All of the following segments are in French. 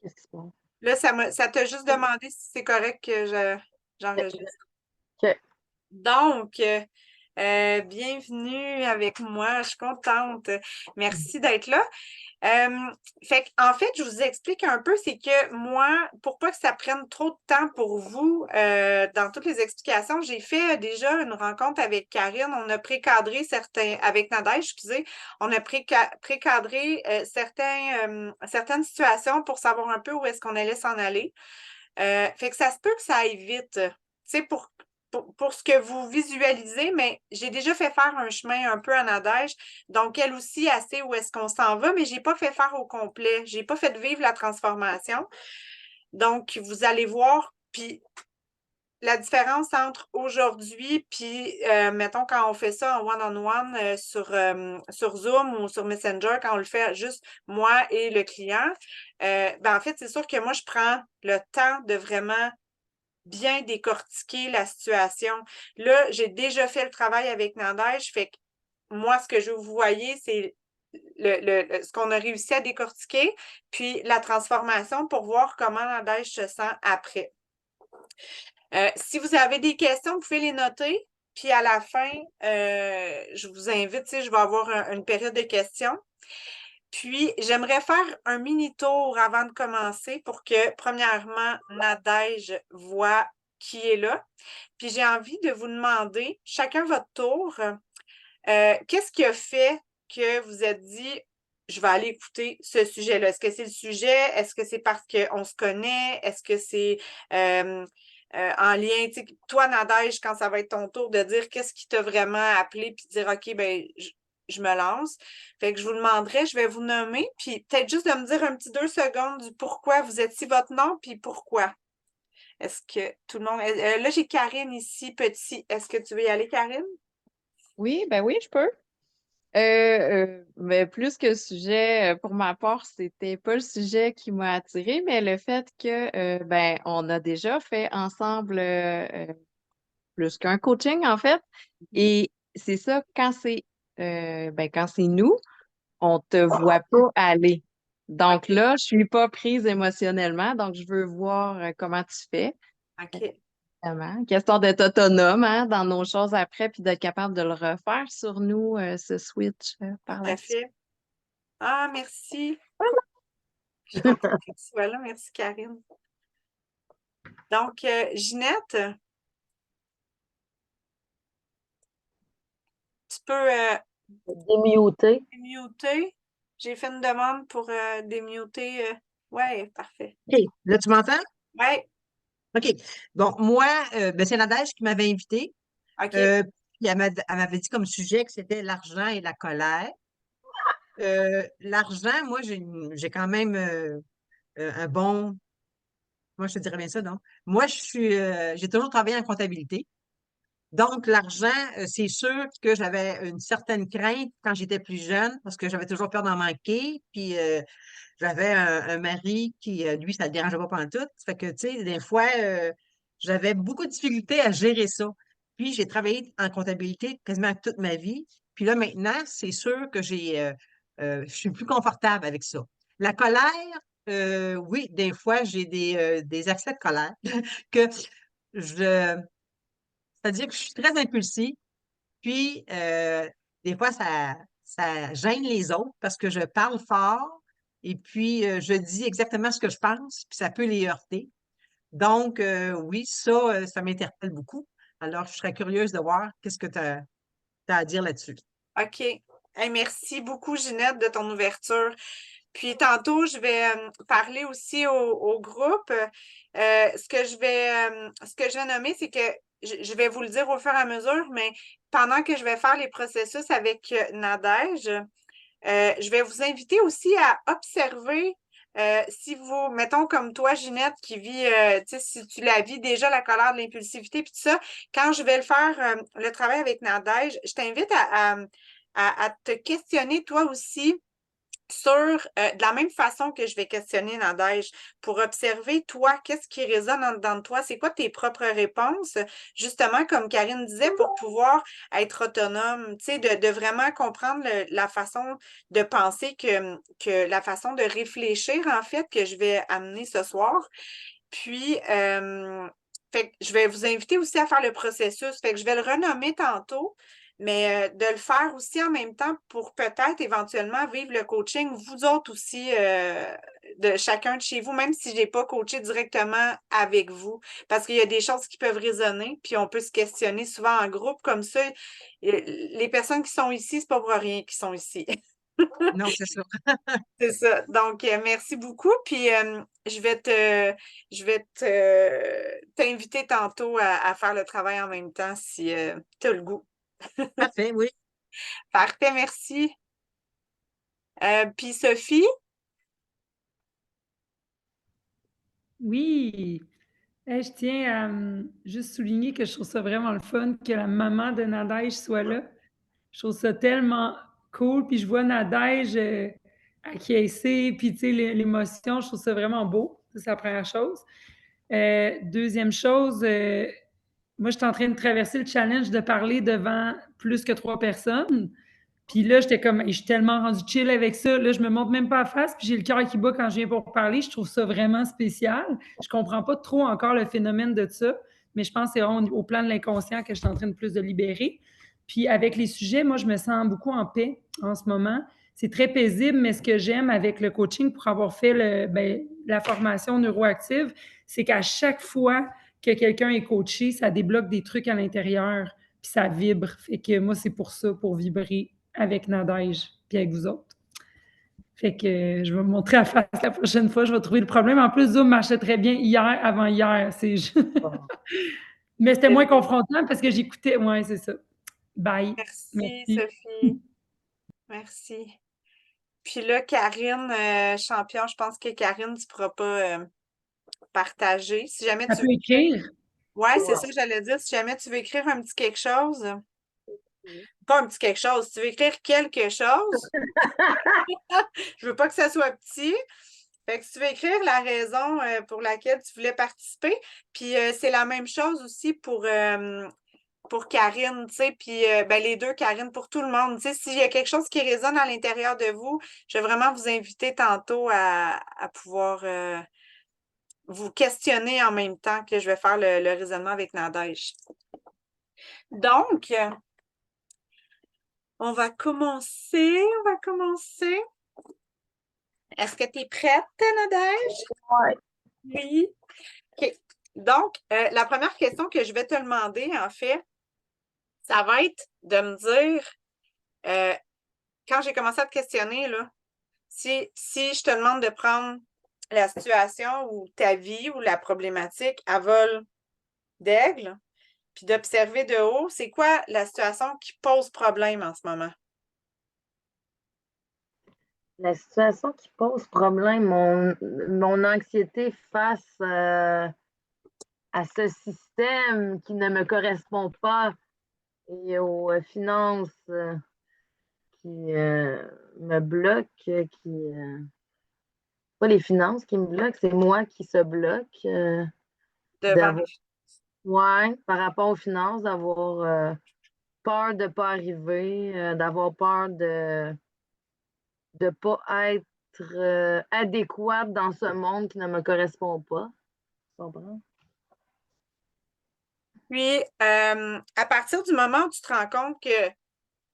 Qu'est-ce qui se passe? Là, ça t'a juste demandé si c'est correct que j'enregistre. OK. Donc, bienvenue avec moi. Je suis contente. Merci d'être là. En fait, je vous explique un peu, c'est que moi, pour pas que ça prenne trop de temps pour vous, dans toutes les explications, j'ai fait déjà une rencontre avec Karine. On a précadré certains, avec Nadège, excusez, on a précadré certaines situations pour savoir un peu où est-ce qu'on allait s'en aller. Fait que ça se peut que ça aille vite. Tu sais, pour ce que vous visualisez, mais j'ai déjà fait faire un chemin un peu en Nadège. Donc, elle aussi, elle sait où est-ce qu'on s'en va, mais je n'ai pas fait faire au complet. Je n'ai pas fait vivre la transformation. Donc, vous allez voir, puis la différence entre aujourd'hui, puis mettons quand on fait ça en one-on-one sur Zoom ou sur Messenger, quand on le fait juste moi et le client, en fait, c'est sûr que moi, je prends le temps de vraiment bien décortiquer la situation. Là, j'ai déjà fait le travail avec Nadège, fait que moi, ce que je vous voyez, c'est ce qu'on a réussi à décortiquer, puis la transformation pour voir comment Nadège se sent après. Si vous avez des questions, vous pouvez les noter. Puis à la fin, je vous invite, je vais avoir une période de questions. Puis j'aimerais faire un mini tour avant de commencer pour que, premièrement, Nadège voit qui est là. Puis j'ai envie de vous demander, chacun votre tour, qu'est-ce qui a fait que vous êtes dit, je vais aller écouter ce sujet-là? Est-ce que c'est le sujet? Est-ce que c'est parce qu'on se connaît? Est-ce que c'est en lien, toi, Nadège, quand ça va être ton tour de dire qu'est-ce qui t'a vraiment appelé, puis dire, OK, ben, je me lance. Fait que je vous demanderai, je vais vous nommer, puis peut-être juste de me dire un petit 2 secondes du pourquoi vous êtes ici, votre nom, puis pourquoi. Est-ce que tout le monde. Là, j'ai Karine ici, petit. Est-ce que tu veux y aller, Karine? Oui, ben oui, je peux. Mais plus que le sujet, pour ma part, c'était pas le sujet qui m'a attiré, mais le fait que ben on a déjà fait ensemble plus qu'un coaching en fait. Et c'est ça, quand c'est nous, on te voit pas aller. Donc OK. là, je suis pas prise émotionnellement, donc je veux voir comment tu fais. OK. Exactement. Question d'être autonome hein, dans nos choses après, puis d'être capable de le refaire sur nous, ce switch Tout par la à suite. fait. Ah, merci. Je suis contente que tu sois là. Merci, Karine. Donc, Ginette, tu peux Démuter. démuter. J'ai fait une demande pour démuter. Ouais, parfait. OK. Là, tu m'entends? Ouais, OK. Bon, moi, ben, c'est Nadège qui m'avait invité. OK. Puis elle m'avait dit comme sujet que c'était l'argent et la colère. L'argent, moi, j'ai quand même un bon. Moi, je te dirais bien ça, non? Moi, j'ai toujours travaillé en comptabilité. Donc, l'argent, c'est sûr que j'avais une certaine crainte quand j'étais plus jeune parce que j'avais toujours peur d'en manquer. Puis, j'avais un mari qui, lui, ça ne le dérangeait pas pendant tout. Ça fait que, tu sais, des fois, j'avais beaucoup de difficultés à gérer ça. Puis, j'ai travaillé en comptabilité quasiment toute ma vie. Puis là, maintenant, c'est sûr que je suis plus confortable avec ça. La colère, oui, des fois, j'ai des accès de colère que je, c'est-à-dire que je suis très impulsive. Puis, des fois, ça gêne les autres parce que je parle fort et puis je dis exactement ce que je pense, puis ça peut les heurter. Donc, oui, ça m'interpelle beaucoup. Alors, je serais curieuse de voir qu'est-ce que tu as à dire là-dessus. OK. Hey, merci beaucoup, Ginette, de ton ouverture. Puis tantôt, je vais parler aussi au groupe. Ce que je vais nommer, c'est que je vais vous le dire au fur et à mesure, mais pendant que je vais faire les processus avec Nadège, je vais vous inviter aussi à observer si vous, mettons comme toi, Ginette, qui vit, tu sais, si tu la vis déjà, la colère de l'impulsivité, puis tout ça, quand je vais le faire, le travail avec Nadège, je t'invite à te questionner toi aussi de la même façon que je vais questionner Nadège, pour observer, toi, qu'est-ce qui résonne en dedans de toi? C'est quoi tes propres réponses? Justement, comme Karine disait, pour pouvoir être autonome, tu sais, de vraiment comprendre la façon de penser que la façon de réfléchir, en fait, que je vais amener ce soir. Puis, fait que je vais vous inviter aussi à faire le processus. Fait que je vais le renommer tantôt, mais de le faire aussi en même temps pour peut-être éventuellement vivre le coaching, vous autres aussi, de chacun de chez vous, même si je n'ai pas coaché directement avec vous. Parce qu'il y a des choses qui peuvent résonner, puis on peut se questionner souvent en groupe comme ça. Les personnes qui sont ici, c'est pas pour rien qu'ils sont ici. Non, c'est ça. C'est ça. Donc, merci beaucoup. Puis, t'inviter tantôt à faire le travail en même temps si tu as le goût. Parfait, oui. Parfait, merci. Puis, Sophie, Oui, je tiens à juste souligner que je trouve ça vraiment le fun que la maman de Nadège soit là. Je trouve ça tellement cool. Puis je vois Nadège acquiescer, puis tu sais, l'émotion, je trouve ça vraiment beau. Ça, c'est la première chose. Deuxième chose, moi, je suis en train de traverser le challenge de parler devant plus que 3 personnes. Puis là, j'étais comme, je suis tellement rendue chill avec ça. Là, je me montre même pas à face, puis j'ai le cœur qui bat quand je viens pour parler. Je trouve ça vraiment spécial. Je comprends pas trop encore le phénomène de ça, mais je pense que c'est vraiment au plan de l'inconscient que je suis en train de plus de libérer. Puis avec les sujets, moi, je me sens beaucoup en paix en ce moment. C'est très paisible, mais ce que j'aime avec le coaching pour avoir fait la formation neuroactive, c'est qu'à chaque fois que quelqu'un est coaché, ça débloque des trucs à l'intérieur, puis ça vibre. Fait que moi, c'est pour ça, pour vibrer avec Nadège, puis avec vous autres. Fait que je vais me montrer à face la prochaine fois, je vais trouver le problème. En plus, Zoom marchait très bien hier, avant hier. Mais c'était moins confrontant parce que j'écoutais. Ouais, c'est ça. Bye. merci, Merci. Sophie. Merci. Puis là, Karine, champion, je pense que Karine, tu ne pourras pas partager. Si jamais Ça tu peut veux. écrire. Ouais, c'est ça que j'allais dire. Si jamais tu veux écrire un petit quelque chose, pas un petit quelque chose, si tu veux écrire quelque chose, je veux pas que ça soit petit. Fait que si tu veux écrire la raison pour laquelle tu voulais participer, puis c'est la même chose aussi pour Karine, tu sais, puis ben, les deux, Karine, pour tout le monde. Tu sais, s'il y a quelque chose qui résonne à l'intérieur de vous, je vais vraiment vous inviter tantôt à pouvoir vous questionner en même temps que je vais faire le raisonnement avec Nadège. Donc, on va commencer. Est-ce que tu es prête, Nadège? Ouais. Oui. OK. Donc, la première question que je vais te demander, en fait, ça va être de me dire, quand j'ai commencé à te questionner, là, si je te demande de prendre la situation ou ta vie ou la problématique à vol d'aigle, puis d'observer de haut, c'est quoi la situation qui pose problème en ce moment? La situation qui pose problème, mon anxiété face à ce système qui ne me correspond pas et aux finances qui me bloquent, pas les finances qui me bloquent, c'est moi qui se bloque. Devant les... Ouais, par rapport aux finances, d'avoir peur de ne pas arriver, d'avoir peur de ne pas être adéquate dans ce monde qui ne me correspond pas. Tu comprends? Puis, à partir du moment où tu te rends compte que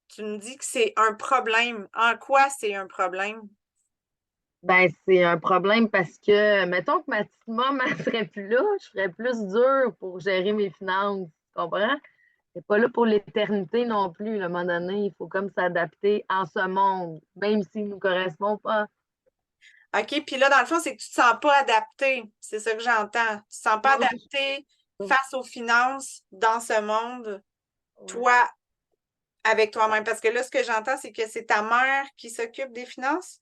tu me dis que c'est un problème, en quoi c'est un problème? Ben, c'est un problème parce que, mettons que ma petite maman ne serait plus là, je serais plus dure pour gérer mes finances. Tu comprends? C'est pas là pour l'éternité non plus. À un moment donné, il faut comme s'adapter en ce monde, même s'il ne nous correspond pas. OK, puis là, dans le fond, c'est que tu ne te sens pas adapté. C'est ça que j'entends. Tu ne te sens pas adapté face aux finances dans ce monde, toi, avec toi-même. Parce que là, ce que j'entends, c'est que c'est ta mère qui s'occupe des finances.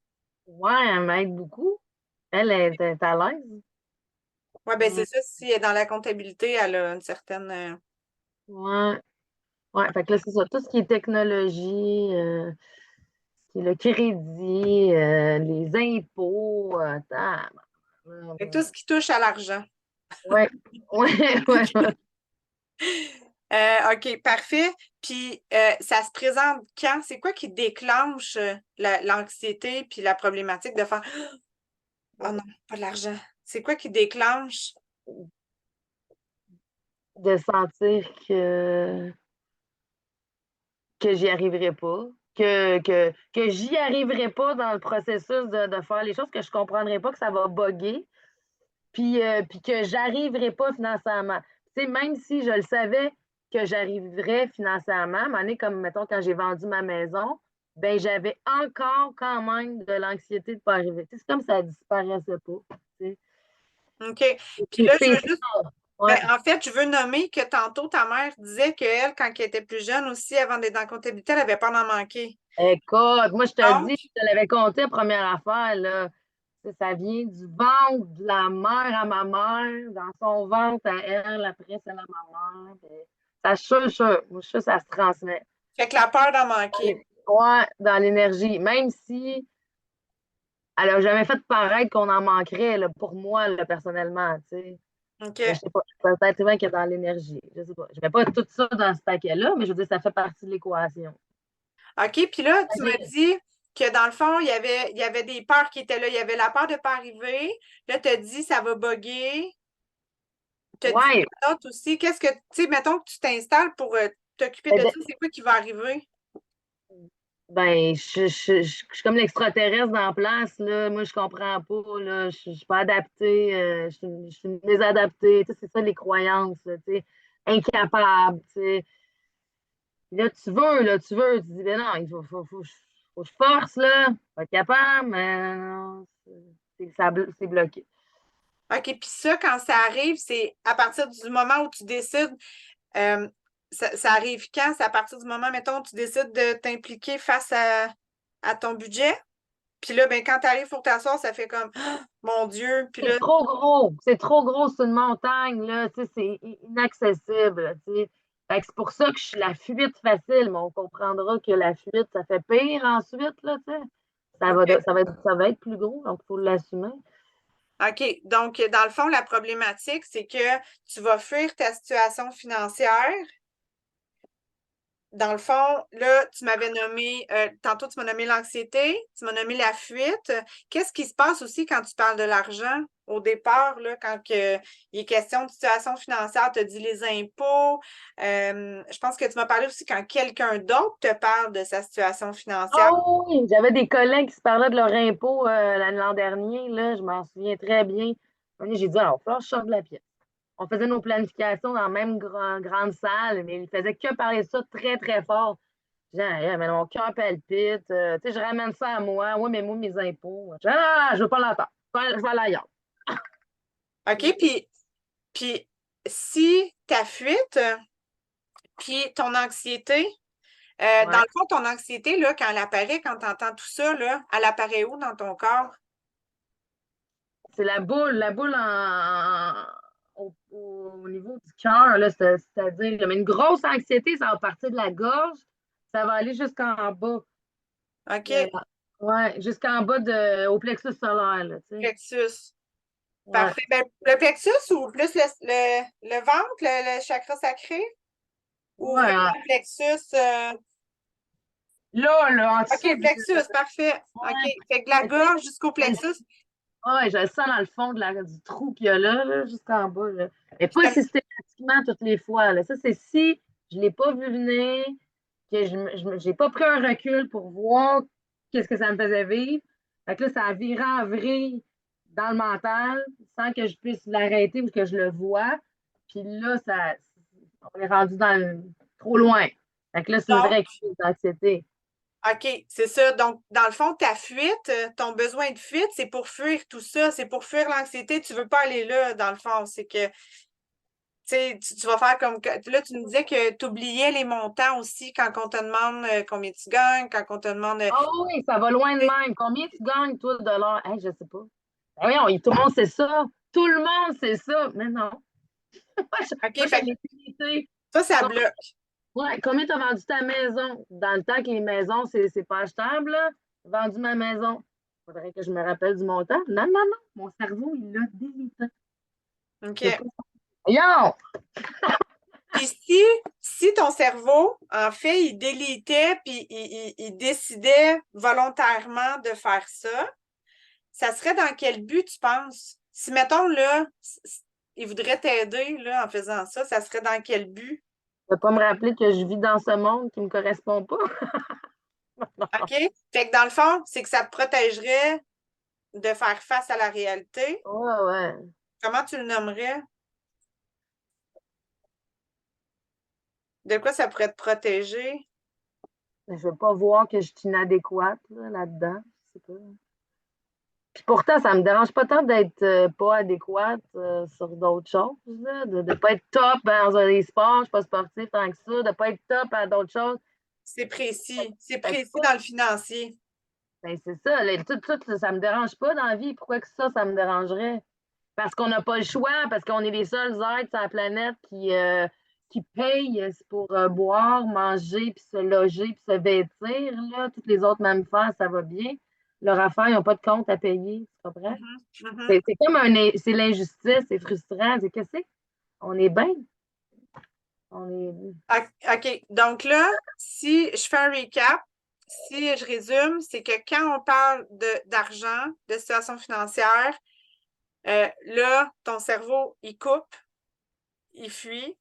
Ouais, elle m'aide beaucoup. Elle est à l'aise. Oui, bien, c'est ça. Si elle est dans la comptabilité, elle a une certaine. Ouais. Ouais. Fait que là, c'est ça. Tout ce qui est technologie, Puis le crédit, les impôts, Fait que tout ce qui touche à l'argent. ouais, ouais, ouais, ouais. OK, parfait. Puis, ça se présente quand? C'est quoi qui déclenche l'anxiété puis la problématique de faire Oh non, pas de l'argent. C'est quoi qui déclenche? De sentir que j'y arriverai pas, que j'y arriverai pas dans le processus de faire les choses, que je comprendrai pas, que ça va bugger, puis que j'arriverai pas financièrement. Tu sais, même si je le savais que j'arriverais financièrement, à un moment donné, comme mettons quand j'ai vendu ma maison, ben j'avais encore quand même de l'anxiété de pas arriver. Tu sais, c'est comme ça disparaissait pas. Tu sais. OK. Puis là, je C'est veux juste. ça. Ouais. En fait, je veux nommer que tantôt, ta mère disait qu'elle, quand elle était plus jeune aussi, avant d'être dans la comptabilité, elle avait peur d'en manquer. Écoute, moi, je te Donc, dis, je te l'avais compté, la première affaire, là. Ça vient du ventre de la mère à ma mère, dans son ventre à elle, après c'est à ma mère. Puis ça, moi, je suis sûre que ça se transmet. fait que la peur d'en manquer. Ouais, dans l'énergie. Même si elle n'a jamais fait paraître qu'on en manquerait, là, pour moi, là, personnellement, tu sais. OK. Je sais pas, peut-être même qu'il y a dans l'énergie. Je sais pas. Je mets pas tout ça dans ce paquet-là, mais je veux dire, ça fait partie de l'équation. OK, puis là, tu m'as dit que dans le fond, il y avait des peurs qui étaient là. Il y avait la peur de ne pas arriver. Là, tu as dit ça va bugger. Tu as dit Ouais, d'autres aussi. Qu'est-ce que, tu sais, mettons que tu t'installes pour t'occuper de ben, ça, c'est quoi qui va arriver? ben, je suis comme l'extraterrestre dans la place, là. Moi, je comprends pas, là. Je suis pas adaptée. Je suis mésadaptée. Tu sais, c'est ça, les croyances, là, tu sais. Incapable, tu sais. Là, tu veux. Tu dis, ben non, faut que je force, là. Pas être capable, mais non, c'est bloqué. OK, puis ça, quand ça arrive, c'est à partir du moment où tu décides, euh, ça arrive quand? C'est à partir du moment, mettons, où tu décides de t'impliquer face à ton budget? Puis là, ben, quand tu arrives pour t'asseoir, ça fait comme Ah, mon Dieu. Puis là, C'est trop gros. C'est trop gros, c'est une montagne, là. Tu sais, c'est inaccessible, tu sais. Fait que c'est pour ça que je suis la fuite facile, mais on comprendra que la fuite, ça fait pire ensuite, là, tu sais. OK. Ça va être plus gros, donc il faut l'assumer. OK. Donc, dans le fond, la problématique, c'est que tu vas fuir ta situation financière. Dans le fond, là, tu m'avais nommé, tantôt tu m'as nommé l'anxiété, tu m'as nommé la fuite. Qu'est-ce qui se passe aussi quand tu parles de l'argent? Au départ, là, quand il est question de situation financière, tu as dit les impôts. Je pense que tu m'as parlé aussi quand quelqu'un d'autre te parle de sa situation financière. Oh oui, j'avais des collègues qui se parlaient de leur impôt l'an dernier, là, je m'en souviens très bien. J'ai dit, ah, il va falloir que je sorte de la pièce. On faisait nos planifications dans la même grande salle, mais ils faisaient que parler de ça très, très fort. J'ai dit, ah, mais mon cœur palpite. Tu sais, je ramène ça à moi. Oui, mais moi, mes impôts. Je dis, ah, je veux pas l'entendre. Je vais aller ailleurs. OK? Puis si ta fuite, puis ton anxiété, dans Ouais. le fond, ton anxiété, là, quand elle apparaît, quand tu entends tout ça, là, elle apparaît où dans ton corps? C'est la boule au niveau du cœur, là, c'est-à-dire, là, mais une grosse anxiété, ça va partir de la gorge, ça va aller jusqu'en bas. OK, Ouais, jusqu'en bas au plexus solaire, là, tu sais. plexus. Ouais. Parfait. Ben, le plexus ou plus le ventre, le chakra sacré? Ou Ouais, vraiment le plexus? là, en OK, dessous le plexus, parfait. OK. ouais. Fait que de la gorge jusqu'au plexus. Ouais, je le sens dans le fond du trou qu'il y a là, jusqu'en bas, là. Mais pas Puis systématiquement toutes les fois, là. Ça, c'est si je ne l'ai pas vu venir, que je n'ai pas pris un recul pour voir qu'est-ce que ça me faisait vivre. Fait que là, ça a viré en vrille dans le mental sans que je puisse l'arrêter ou que je le vois. Puis là, on est rendu trop loin. Fait que là, c'est une donc, vraie crise d'anxiété. OK, c'est ça. Donc, dans le fond, ta fuite, ton besoin de fuite, c'est pour fuir tout ça, c'est pour fuir l'anxiété. Tu ne veux pas aller là, dans le fond. C'est que, tu sais, tu vas faire comme. Là, tu me disais que tu oubliais les montants aussi quand on te demande combien tu gagnes, quand on te demande. Oh oui, ça va loin de même. Combien tu gagnes, toi, de dollars? Hey, je sais pas. Ben voyons, tout le monde sait ça. Tout le monde sait ça. Mais non. OK, Moi, je fait que l'ai limité. ça bloque. Ouais, combien tu as vendu ta maison? Dans le temps que les maisons, c'est pas achetable, là. vendu ma maison. Faudrait que je me rappelle du montant. Non, non, non. Mon cerveau, il l'a délité. OK. C'est pas ça. Voyons! Puis si ton cerveau, en fait, il délitait puis il décidait volontairement de faire ça serait dans quel but tu penses? Si, mettons, là, il voudrait t'aider là, en faisant ça serait dans quel but? Je ne pas me rappeler que je vis dans ce monde qui ne me correspond pas. OK? Fait que dans le fond, c'est que ça te protégerait de faire face à la réalité. Ouais, ouais. Comment tu le nommerais? De quoi ça pourrait te protéger? Je ne veux pas voir que je suis inadéquate là-dedans. Je sais pas. Puis pourtant, ça ne me dérange pas tant d'être pas adéquate sur d'autres choses, là, de ne pas être top dans les sports, je ne suis pas sportive tant que ça, de ne pas être top à d'autres choses. C'est précis. C'est Fait que précis ça, dans le financier. ben, c'est ça. Tout, ça ne me dérange pas dans la vie. Pourquoi que ça me dérangerait? Parce qu'on n'a pas le choix, parce qu'on est les seuls êtres sur la planète qui payent pour boire, manger, puis se loger, puis se vêtir. Là. Toutes les autres mammifères, ça va bien. Leur affaire, ils n'ont pas de compte à payer. Tu comprends? C'est comme c'est l'injustice, c'est frustrant. C'est qu'est-ce que c'est? On est bien. On est. OK. Donc là, si je fais un recap, si je résume, c'est que quand on parle d'argent, de situation financière, là, ton cerveau, il coupe, il fuit,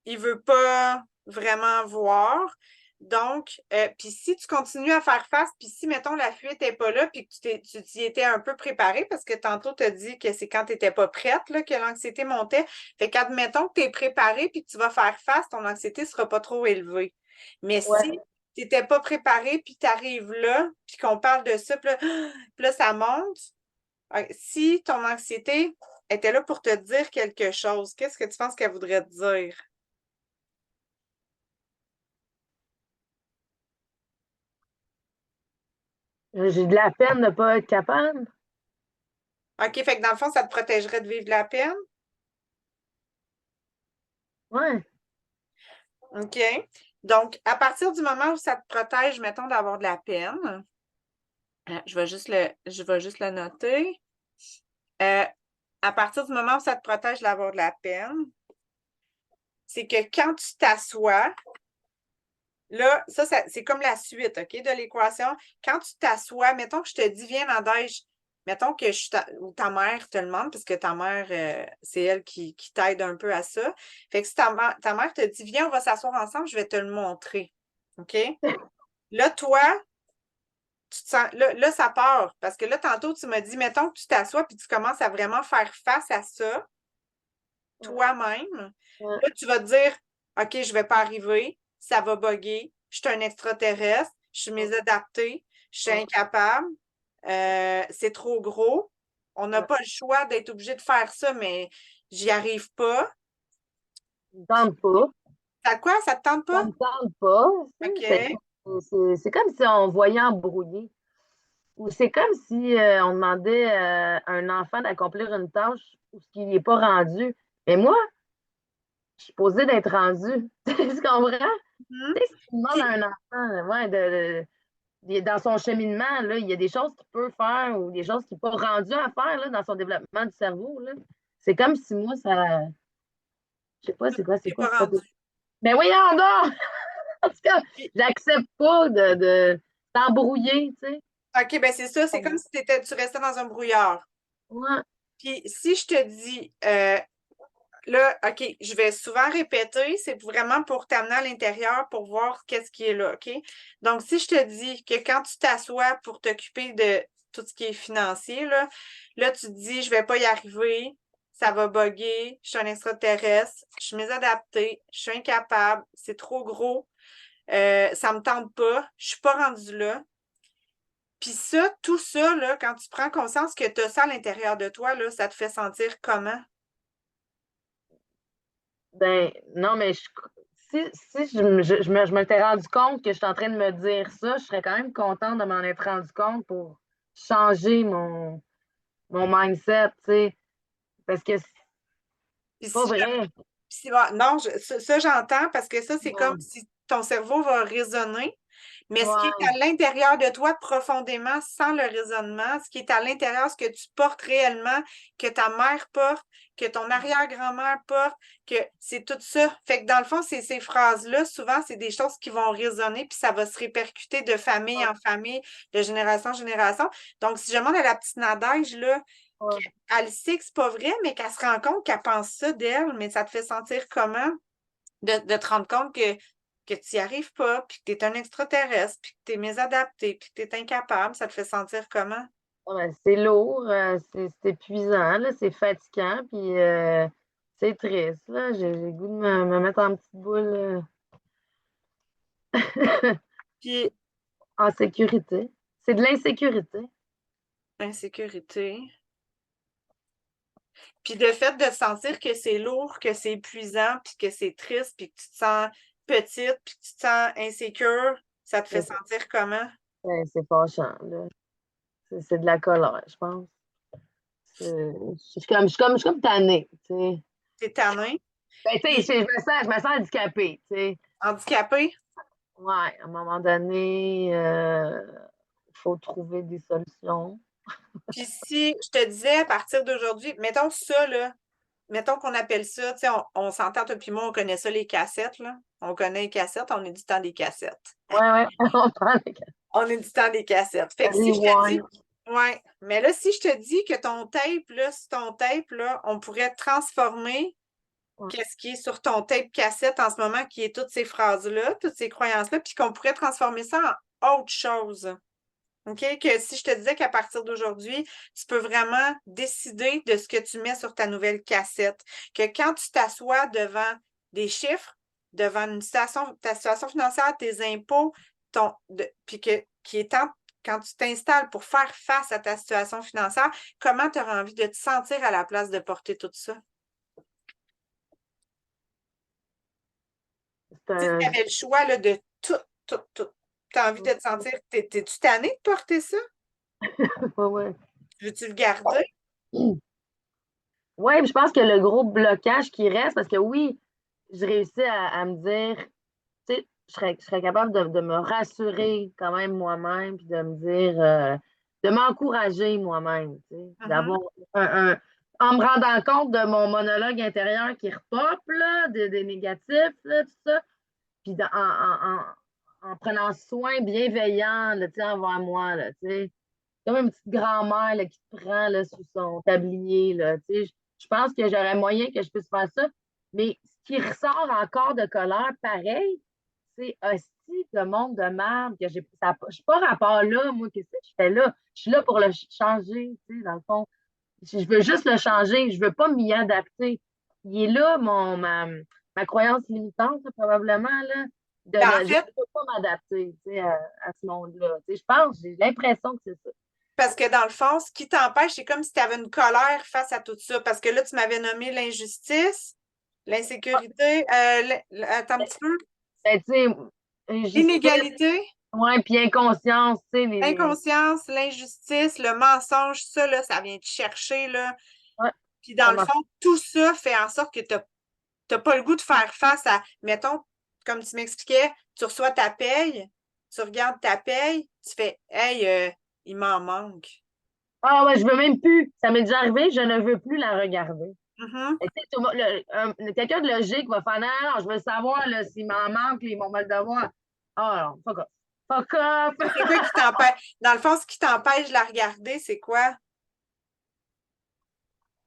il ne veut pas vraiment voir. Donc, puis si tu continues à faire face, puis si, mettons, la fuite n'est pas là, puis que tu t'y étais un peu préparé, parce que tantôt, tu as dit que c'est quand tu n'étais pas prête là, que l'anxiété montait. Fait qu'admettons que tu es préparé, puis que tu vas faire face, ton anxiété ne sera pas trop élevée. Mais Ouais. si tu n'étais pas préparé, puis tu arrives là, puis qu'on parle de ça, puis là, ça monte, si ton anxiété était là pour te dire quelque chose, qu'est-ce que tu penses qu'elle voudrait te dire? J'ai de la peine de ne pas être capable. OK, fait que dans le fond, ça te protégerait de vivre la peine? Ouais. OK. Donc, à partir du moment où ça te protège, mettons, d'avoir de la peine, je vais juste le noter. À partir du moment où ça te protège d'avoir de la peine, c'est que quand tu t'assois, là, ça c'est comme la suite, OK, de l'équation. Quand tu t'assois, mettons que je te dis, viens, Nadège, mettons que ou ta mère te le demande, parce que ta mère, c'est elle qui t'aide un peu à ça. Fait que si ta mère te dit, viens, on va s'asseoir ensemble, je vais te le montrer. OK? Là, toi, tu te sens, là, ça part. Parce que là, tantôt, tu m'as dit, mettons que tu t'assois puis tu commences à vraiment faire face à ça, toi-même. Ouais. Là, tu vas te dire, OK, je ne vais pas arriver, ça va bugger, je suis un extraterrestre, je suis mésadaptée, je suis incapable, c'est trop gros. On n'a pas le choix d'être obligé de faire ça, mais j'y arrive pas. Ça me tente pas. Ça quoi? Ça te tente Ça pas? me tente pas. OK. C'est comme si on voyait embrouiller. Ou c'est comme si on demandait à un enfant d'accomplir une tâche où ce qu'il n'est pas rendu. Mais moi, je suis posée d'être rendue. Tu comprends? Mhm. Tu sais, si tu demandes à un enfant, dans son cheminement, là, il y a des choses qu'il peut faire ou des choses qu'il n'est pas rendu à faire là, dans son développement du cerveau. Là. C'est comme si moi, ça. Je sais pas, c'est quoi, c'est T'es quoi? pas rendu. Mais voyons donc! En tout cas, j'accepte pas d'embrouiller, tu sais. OK, ben c'est ça. C'est comme si tu restais dans un brouillard. Ouais. Puis si je te dis, là, OK, je vais souvent répéter, c'est vraiment pour t'amener à l'intérieur pour voir qu'est-ce qui est là, OK? Donc, si je te dis que quand tu t'assois pour t'occuper de tout ce qui est financier, là tu te dis, je vais pas y arriver, ça va bugger, je suis un extraterrestre, je suis mésadaptée, je suis incapable, c'est trop gros, ça me tente pas, je suis pas rendue là. Puis ça, tout ça, là, quand tu prends conscience que tu as ça à l'intérieur de toi, là, ça te fait sentir comment? Ben, non, mais si je m'étais rendu compte que je suis en train de me dire ça, je serais quand même contente de m'en être rendu compte pour changer mon mindset, tu sais. Parce que Puis c'est pas si vrai. non, ça, j'entends parce que ça, c'est comme Ouais. si ton cerveau va raisonner. Mais ce qui est à l'intérieur de toi profondément, sans le raisonnement, ce qui est à l'intérieur, ce que tu portes réellement, que ta mère porte, que ton arrière-grand-mère porte, que c'est tout ça. Fait que dans le fond, c'est ces phrases-là, souvent, c'est des choses qui vont résonner, puis ça va se répercuter de famille en famille, de génération en génération. Donc, si je demande à la petite Nadège, là, elle sait que c'est pas vrai, mais qu'elle se rend compte qu'elle pense ça d'elle, mais ça te fait sentir comment? De te rendre compte que tu n'y arrives pas, puis que tu es un extraterrestre, puis que tu es mésadapté, puis que tu es incapable, ça te fait sentir comment? C'est lourd, c'est épuisant, là, c'est fatigant, puis c'est triste. Là. J'ai le goût de me mettre en petite boule Puis, en sécurité. C'est de l'insécurité. insécurité. Puis le fait de sentir que c'est lourd, que c'est épuisant, puis que c'est triste, puis que tu te sens petite, puis que tu te sens insécure, ça te fait sentir comment? C'est fâchant, là. C'est de la colère, je pense. Je suis comme tannée, tu sais. T'es tannée? Ben, tu sais, je me sens handicapée, tu sais. Handicapée? Ouais, à un moment donné, il faut trouver des solutions. Puis si je te disais à partir d'aujourd'hui, mettons ça, là, mettons qu'on appelle ça, tu sais, on s'entend, toi puis moi, on connaît ça, les cassettes, là. On connaît les cassettes, on est du temps des cassettes. Ouais, on prend les On est du temps des cassettes. Fait que si je te dis, ouais, mais là, si je te dis que ton tape, là, sur ton tape, là, on pourrait transformer qu'est-ce qui est sur ton tape cassette en ce moment, qui est toutes ces phrases-là, toutes ces croyances-là, puis qu'on pourrait transformer ça en autre chose. OK? Que si je te disais qu'à partir d'aujourd'hui, tu peux vraiment décider de ce que tu mets sur ta nouvelle cassette. Que quand tu t'assois devant des chiffres, devant ta situation financière, tes impôts, puis qui est temps, quand tu t'installes pour faire face à ta situation financière, comment tu auras envie de te sentir à la place de porter tout ça? Tu avais le choix là, de tout. Tu as envie de te sentir. T'es-tu tannée de porter ça? Ouais. Veux-tu le garder? Oui, je pense que le gros blocage qui reste, parce que oui, je réussis à me dire, tu sais, je serais capable de me rassurer quand même moi-même, puis de me dire, de m'encourager moi-même, tu sais, d'avoir en me rendant compte de mon monologue intérieur qui repop, là, des négatifs, là, tout ça, puis en prenant soin bienveillant, là, tu sais, envers moi, là, tu sais. Comme une petite grand-mère là, qui te prend là, sous son tablier. Là, tu sais. Je pense que j'aurais moyen que je puisse faire ça. Mais ce qui ressort encore de colère, pareil, c'est hostie de monde de merde. Que je n'ai pas rapport là, moi, qu'est-ce que je fais là? Je suis là pour le changer, tu sais, dans le fond. Je veux juste le changer. Je ne veux pas m'y adapter. Il est là, ma croyance limitante, là, probablement, là. En Je ne fait, peux pas m'adapter tu sais, à ce monde-là. Tu sais, je pense, j'ai l'impression que c'est ça. parce que dans le fond, ce qui t'empêche, c'est comme si tu avais une colère face à tout ça. Parce que là, tu m'avais nommé l'injustice, l'insécurité, attends un petit peu. Ben, tu sais, L'inégalité, ouais, puis inconscience, tu sais, l'inconscience, l'injustice, le mensonge, ça, là, ça vient te chercher, là. ouais, Puis dans le fond, tout ça fait en sorte que tu n'as pas le goût de faire face à, mettons, comme tu m'expliquais, tu reçois ta paye, tu regardes ta paye, tu fais, hey, il m'en manque. Ah ouais, je veux même plus. Ça m'est déjà arrivé, je ne veux plus la regarder. Mm-hmm. Et tu sais, quelqu'un de logique va faire, non, non, je veux savoir là, s'il m'en manque, ils vont me le devoir. Ah non, fuck off. Fuck off! C'est quoi qui t'empêche? Dans le fond, ce qui t'empêche de la regarder, c'est quoi?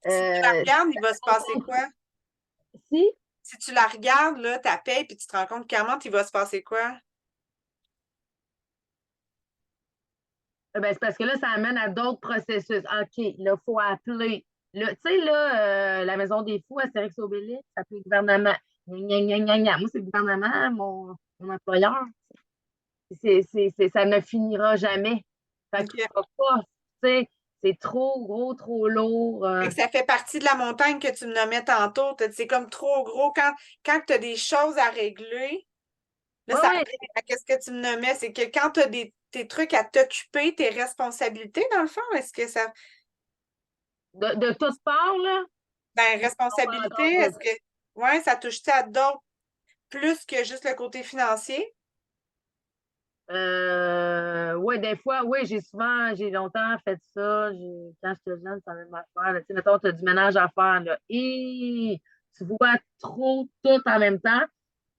Si tu la regardes, il va se passer quoi? Si? Si tu la regardes, là, ta paye, puis tu te rends compte clairement, il va se passer quoi? Ben, c'est parce que là, ça amène à d'autres processus. OK, là, il faut appeler. Tu sais, là, la Maison des Fous, Astérix Obélix, ça peut le gouvernement. Gna, gna, gna, gna. Moi, c'est le gouvernement, mon employeur. Ça ne finira jamais. Fait que Okay. pas, tu sais, c'est trop gros, trop lourd. Fait que ça fait partie de la montagne que tu me nommais tantôt. C'est comme trop gros. Quand tu as des choses à régler, là, ça revient à qu'est-ce que tu me nommais. C'est que quand tu as tes trucs à t'occuper, tes responsabilités, dans le fond, est-ce que ça. De toutes parts, là? Ben, responsabilité, est-ce que. Ouais, ça touche à d'autres plus que juste le côté financier? Oui, des fois, oui, j'ai longtemps fait ça. Quand j'étais jeune, ça même affaire. Là. Tu sais, mettons, tu as du ménage à faire, là. Et tu vois trop tout en même temps.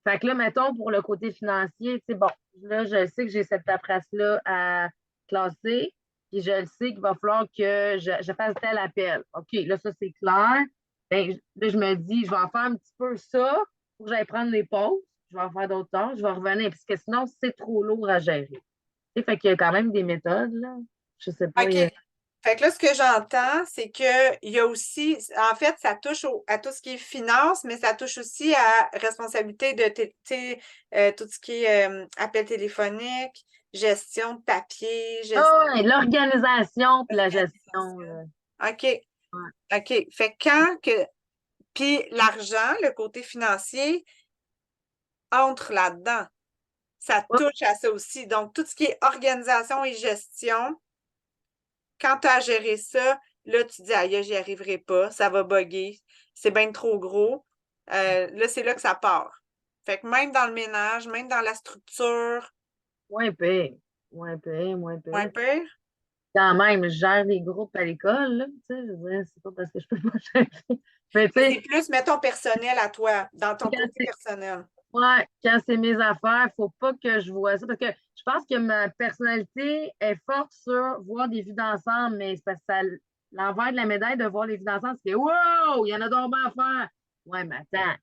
Fait que là, mettons, pour le côté financier, tu sais, bon, là, je sais que j'ai cette paperasse-là à classer, puis je le sais qu'il va falloir que je fasse tel appel. OK, là, ça, c'est clair. Ben, là, je me dis, je vais en faire un petit peu ça pour que j'aille prendre les pauses. Je vais en faire d'autres tâches, je vais revenir, parce que sinon, c'est trop lourd à gérer. Tu sais, fait qu'il y a quand même des méthodes, là. Je sais pas. OK. Fait que là, ce que j'entends, c'est qu'il y a aussi, en fait, ça touche à tout ce qui est finance, mais ça touche aussi à responsabilité de tu sais, tout ce qui est appel téléphonique, gestion de papier, gestion Ah, ouais, l'organisation puis la gestion, d'organisation. là. OK. Ouais. OK. Fait que quand que. Puis l'argent, le côté financier, entre là-dedans. Ça Ouais, touche à ça aussi. Donc, tout ce qui est organisation et gestion, quand tu as géré ça, là, tu dis, aïe, j'y arriverai pas, ça va bugger, c'est bien trop gros. Là, c'est là que ça part. Fait que même dans le ménage, même dans la structure, moins pire. Moins pire, moins moins pire. pire. Quand même, je gère des groupes à l'école, là, tu sais, je veux dire, c'est pas parce que je peux pas gérer. Mais tu Mais sais, c'est plus, mettons, personnel à toi, dans ton quand côté personnel. ouais, quand c'est mes affaires, faut pas que je vois ça. Parce que je pense que ma personnalité est forte sur voir des vues d'ensemble, mais c'est parce que l'envers de la médaille de voir les vues d'ensemble, c'est que wow, il y en a donc bien à faire. Ouais, mais attends,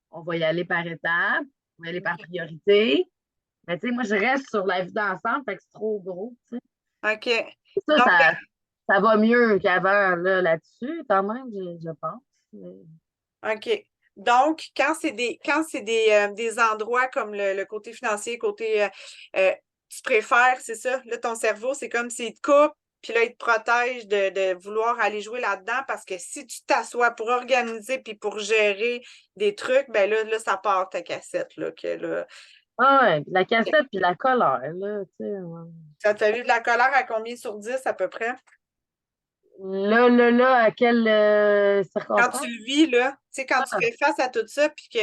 on va y aller par étapes, on va y aller par priorité. Mais tu sais, moi, je reste sur la vue d'ensemble, fait que c'est trop gros, tu sais. OK. Ça, Donc, ça, ça va mieux qu'avant, là-dessus, quand même, je pense. OK. Donc, quand c'est des endroits comme le côté financier, côté tu préfères, c'est ça, là, ton cerveau, c'est comme s'il te coupe, puis là, il te protège de vouloir aller jouer là-dedans parce que si tu t'assois pour organiser puis pour gérer des trucs, ben là, ça part ta cassette, là, que là. Ah ouais, la cassette puis la colère, là, tu sais. Ouais. Ça t'a eu de la colère à combien sur 10 à peu près? Là, à quelle Quand tu circonstance? le vis, là, tu sais, quand tu Ah, fais face à tout ça, puis que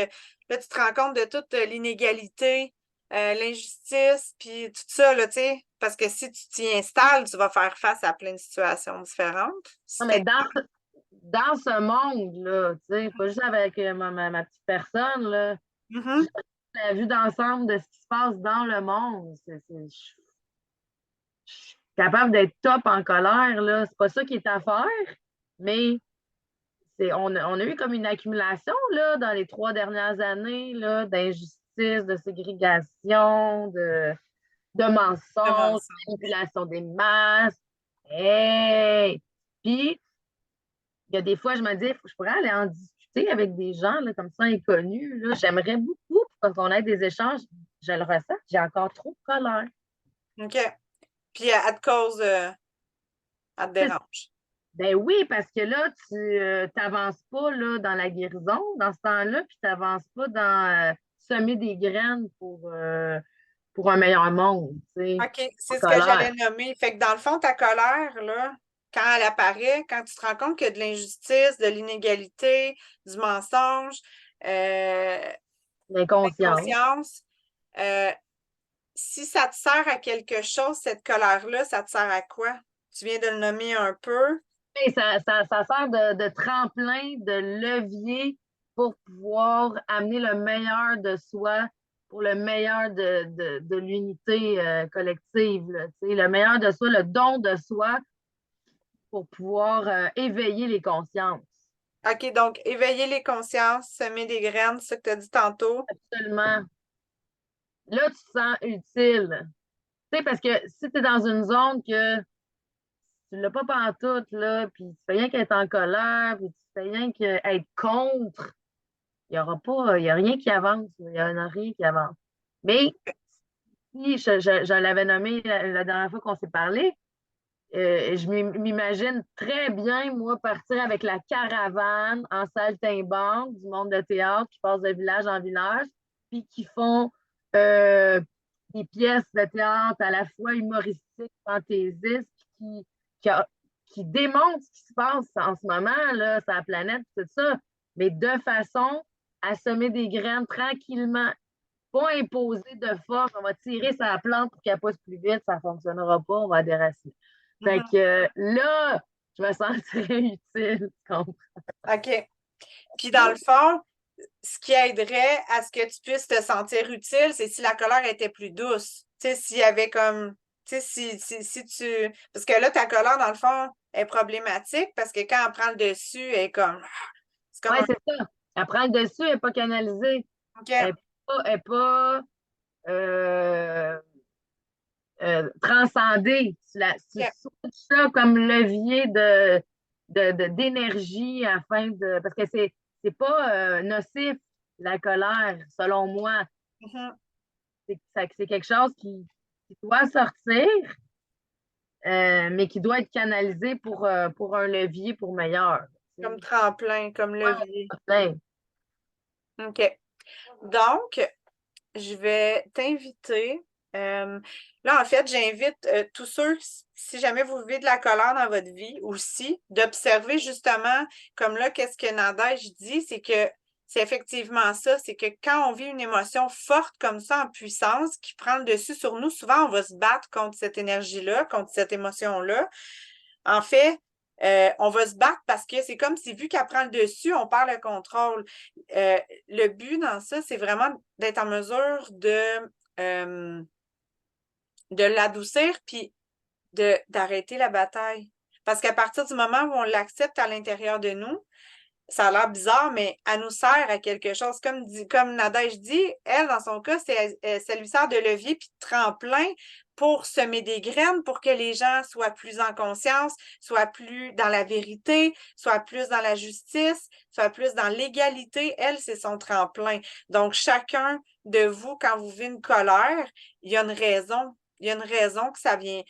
là, tu te rends compte de toute l'inégalité, l'injustice, puis tout ça, là, tu sais, parce que si tu t'y installes, tu vas faire face à plein de situations différentes. non, mais C'était. dans ce monde-là, tu sais, pas juste avec ma petite personne, là, Mhm. la vue d'ensemble de ce qui se passe dans le monde, je suis capable d'être top en colère, là. C'est pas ça qui est à faire, mais on a eu comme une accumulation, là, dans les 3 dernières années, là, d'injustice, de ségrégation, de Le mensonges, de mensonge. manipulation des masses. Hey! Puis, il y a des fois, je me dis, je pourrais aller en discuter avec des gens là, comme ça, inconnus. Là. J'aimerais beaucoup qu'on ait des échanges. Je le ressens, j'ai encore trop de colère. OK. Puis, elle te cause, elle te C'est- dérange. Ben oui, parce que là, tu n'avances pas là, dans la guérison dans ce temps-là, puis tu n'avances pas dans semer des graines pour un meilleur monde, tu sais, OK, en c'est ce que colère. j'allais nommer. Fait que dans le fond, ta colère, là, quand elle apparaît, quand tu te rends compte qu'il y a de l'injustice, de l'inégalité, du mensonge, euh, L'inconscience. conscience. Euh, Si ça te sert à quelque chose, cette colère-là, ça te sert à quoi? Tu viens de le nommer un peu. Et ça sert de tremplin, de levier pour pouvoir amener le meilleur de soi pour le meilleur de l'unité collective, là, tu sais, le meilleur de soi, le don de soi pour pouvoir éveiller les consciences. OK, donc éveiller les consciences, semer des graines, c'est ce que tu as dit tantôt. Absolument. Là, tu te sens utile. Tu sais, parce que si tu es dans une zone que tu l'as pas pantoute, là, puis tu fais rien qu'être en colère, puis tu fais rien qu'être contre, il n'y aura pas, il y a rien qui avance, il n'y en a rien qui avance. Mais si je l'avais nommé la dernière fois qu'on s'est parlé, je m'imagine très bien, moi, partir avec la caravane en saltimbanque du monde de théâtre qui passe de village en village, puis qui font euh, des pièces de théâtre à la fois humoristiques, fantaisistes, puis qui, qui démontrent ce qui se passe en ce moment là, sur la planète, tout ça, mais de façon à semer des graines tranquillement pas imposer de force. On va tirer sa plante pour qu'elle pousse plus vite, ça ne fonctionnera pas, on va déraciner. Fait que là, je me sentirais utile. Tu comprends? OK. Puis dans le fond, ce qui aiderait à ce que tu puisses te sentir utile, c'est si la colère était plus douce. Tu sais, s'il y avait comme. Tu sais, si tu. Parce que là, ta colère, dans le fond, est problématique parce que quand on prend le dessus, elle est comme. C'est comme Oui, un. c'est ça. Elle prend le dessus, elle n'est pas canalisée. OK. Elle n'est pas transcendée. Tu OK. switches ça comme levier d'énergie afin de. Parce que c'est pas nocif, la colère, selon moi. Mhm. C'est quelque chose qui doit sortir, mais qui doit être canalisé pour un levier pour meilleur. Comme tremplin, comme levier. Ouais. OK. Donc, je vais t'inviter. Là, en fait, j'invite tous ceux, si jamais vous vivez de la colère dans votre vie aussi, d'observer justement, comme là, qu'est-ce que Nadège dit, c'est que c'est effectivement ça, c'est que quand on vit une émotion forte comme ça, en puissance, qui prend le dessus sur nous, souvent, on va se battre contre cette énergie-là, contre cette émotion-là. En fait, on va se battre parce que c'est comme si, vu qu'elle prend le dessus, on perd le contrôle. Le but dans ça, c'est vraiment d'être en mesure de l'adoucir puis d'arrêter la bataille. Parce qu'à partir du moment où on l'accepte à l'intérieur de nous, ça a l'air bizarre, mais elle nous sert à quelque chose. Comme Nadège dit, elle, dans son cas, ça lui sert de levier puis de tremplin pour semer des graines, pour que les gens soient plus en conscience, soient plus dans la vérité, soient plus dans la justice, soient plus dans l'égalité. Elle, c'est son tremplin. Donc, chacun de vous, quand vous vivez une colère, il y a une raison. Il y a une raison que ça vient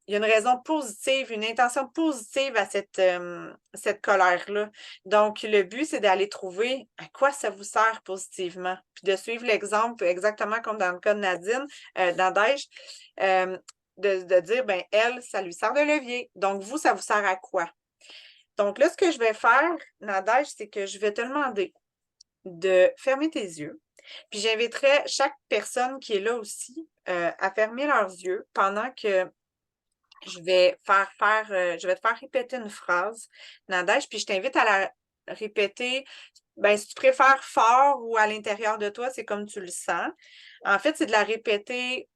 il y a une raison positive, une intention positive à cette colère-là. Donc, le but, c'est d'aller trouver à quoi ça vous sert positivement, puis de suivre l'exemple exactement comme dans le cas de Nadine, Nadège, de dire, ben elle, ça lui sert de levier. Donc, vous, ça vous sert à quoi? Donc là, ce que je vais faire, Nadège, c'est que je vais te demander de fermer tes yeux. Puis j'inviterai chaque personne qui est là aussi à fermer leurs yeux pendant que je vais je vais te faire répéter une phrase, Nadège, puis je t'invite à la répéter. Ben, si tu préfères fort ou à l'intérieur de toi, c'est comme tu le sens. En fait, c'est de la répéter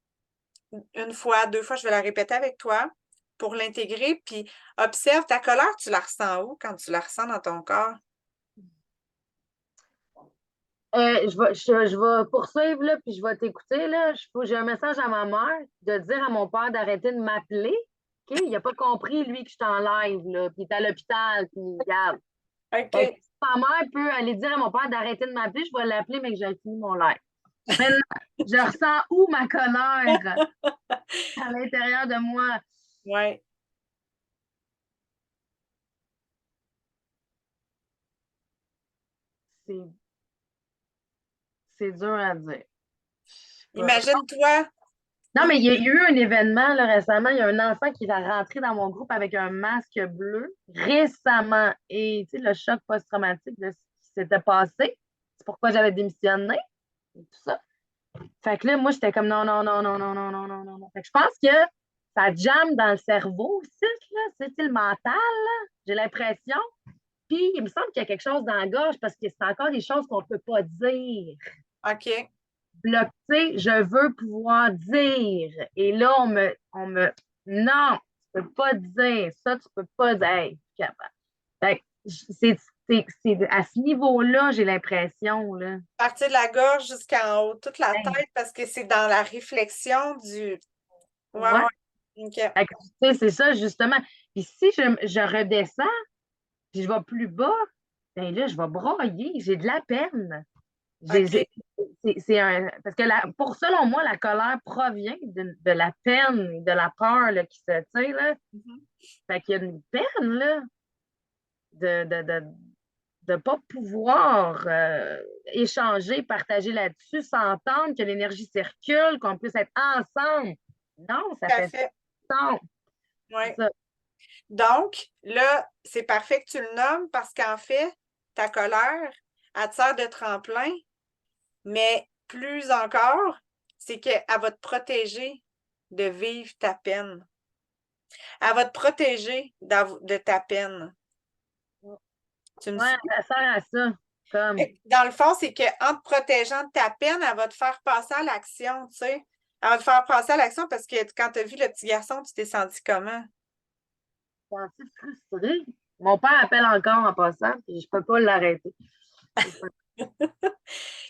une fois, deux fois, je vais la répéter avec toi pour l'intégrer. Puis observe ta colère, tu la ressens où quand tu la ressens dans ton corps? Je vais poursuivre, là, puis je vais t'écouter. Là. J'ai un message à ma mère de dire à mon père d'arrêter de m'appeler. OK? Il n'a pas compris, lui, que je t'enlève, là, puis il est à l'hôpital, puis regarde. OK. Fait que si ma mère peut aller dire à mon père d'arrêter de m'appeler, je vais l'appeler, mais que j'ai fini mon live. Maintenant, je ressens où ma colère à l'intérieur de moi? Oui. C'est c'est dur à dire. Imagine-toi. Non, mais il y a eu un événement là, récemment. Il y a un enfant qui est rentré dans mon groupe avec un masque bleu récemment. Et tu sais, le choc post-traumatique de ce qui s'était passé, c'est pourquoi j'avais démissionné et tout ça. Fait que là, moi, j'étais comme non, non, non, non, non, non, non, non, non, non. Fait que je pense que ça jamme dans le cerveau aussi, là. C'est le mental, là. J'ai l'impression. Puis, il me semble qu'il y a quelque chose dans la gorge parce que c'est encore des choses qu'on ne peut pas dire. OK. Bloqué, je veux pouvoir dire. Et là, non, tu peux pas dire ça, tu peux pas dire. Hey, capable. Fait que c'est à ce niveau-là, j'ai l'impression, là. Partir de la gorge jusqu'en haut, toute la Hey, tête, parce que c'est dans la réflexion du. Ouais, ouais. ouais. OK. Fait que, tu sais, c'est ça, justement. Puis si je redescends, puis je vais plus bas, ben là, je vais broyer. J'ai de la peine. OK. Parce que selon moi, la colère provient de la peine et de la peur là, qui se tient, là. Mhm. Fait qu'il y a une peine, là, de ne pas pouvoir échanger, partager là-dessus, s'entendre, que l'énergie circule, qu'on puisse être ensemble. Non, ça Tout à fait fait. sens. Ouais. Ça. Donc, là, c'est parfait que tu le nommes parce qu'en fait, ta colère, elle te sert de tremplin, mais plus encore, c'est qu'elle va te protéger de vivre ta peine. Elle va te protéger de ta peine. Tu me Ouais, suis? ça sert à ça. Comme, Dans le fond, c'est qu'en te protégeant de ta peine, elle va te faire passer à l'action, tu sais. Elle va te faire passer à l'action parce que quand tu as vu le petit garçon, tu t'es senti comment? je suis frustrée. Mon père appelle encore en passant, puis je peux pas l'arrêter.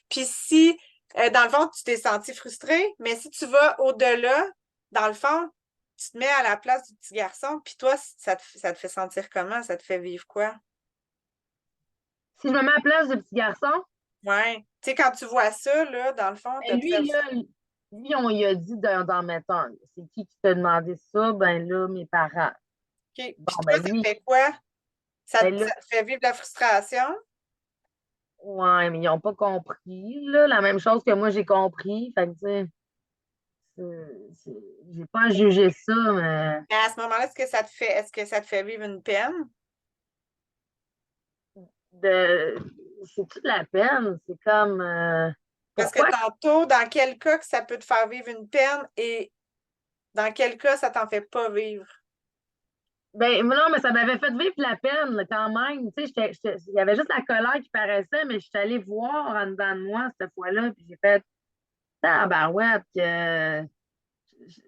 Puis si, dans le fond, tu t'es senti frustré, mais si tu vas au-delà, dans le fond, tu te mets à la place du petit garçon, puis toi, ça te fait sentir comment? Ça te fait vivre quoi? Si je me mets à la place du petit garçon, Ouais. Tu sais, quand tu vois ça, là, dans le fond, ben lui, là, lui, on lui a dit d'en mettre un. C'est qui t'a demandé ça? Ben là, mes parents. OK. Puis Bon, toi, ben ça lui, fait quoi? Ça ben là, te fait vivre de la frustration? ouais, mais ils n'ont pas compris, là, la même chose que moi, j'ai compris. Fait que, tu sais, j'ai pas à juger ça, mais Mais à ce moment-là, est-ce que ça te fait vivre une peine? de, c'est toute la peine. C'est comme, Parce que pourquoi? tantôt, dans quel cas que ça peut te faire vivre une peine et dans quel cas ça t'en fait pas vivre? Ben, non, mais ça m'avait fait vivre la peine, là, quand même. Tu sais, il y avait juste la colère qui paraissait, mais je suis allée voir en dedans de moi cette fois-là, puis j'ai fait, tabarouette, que, tu sais,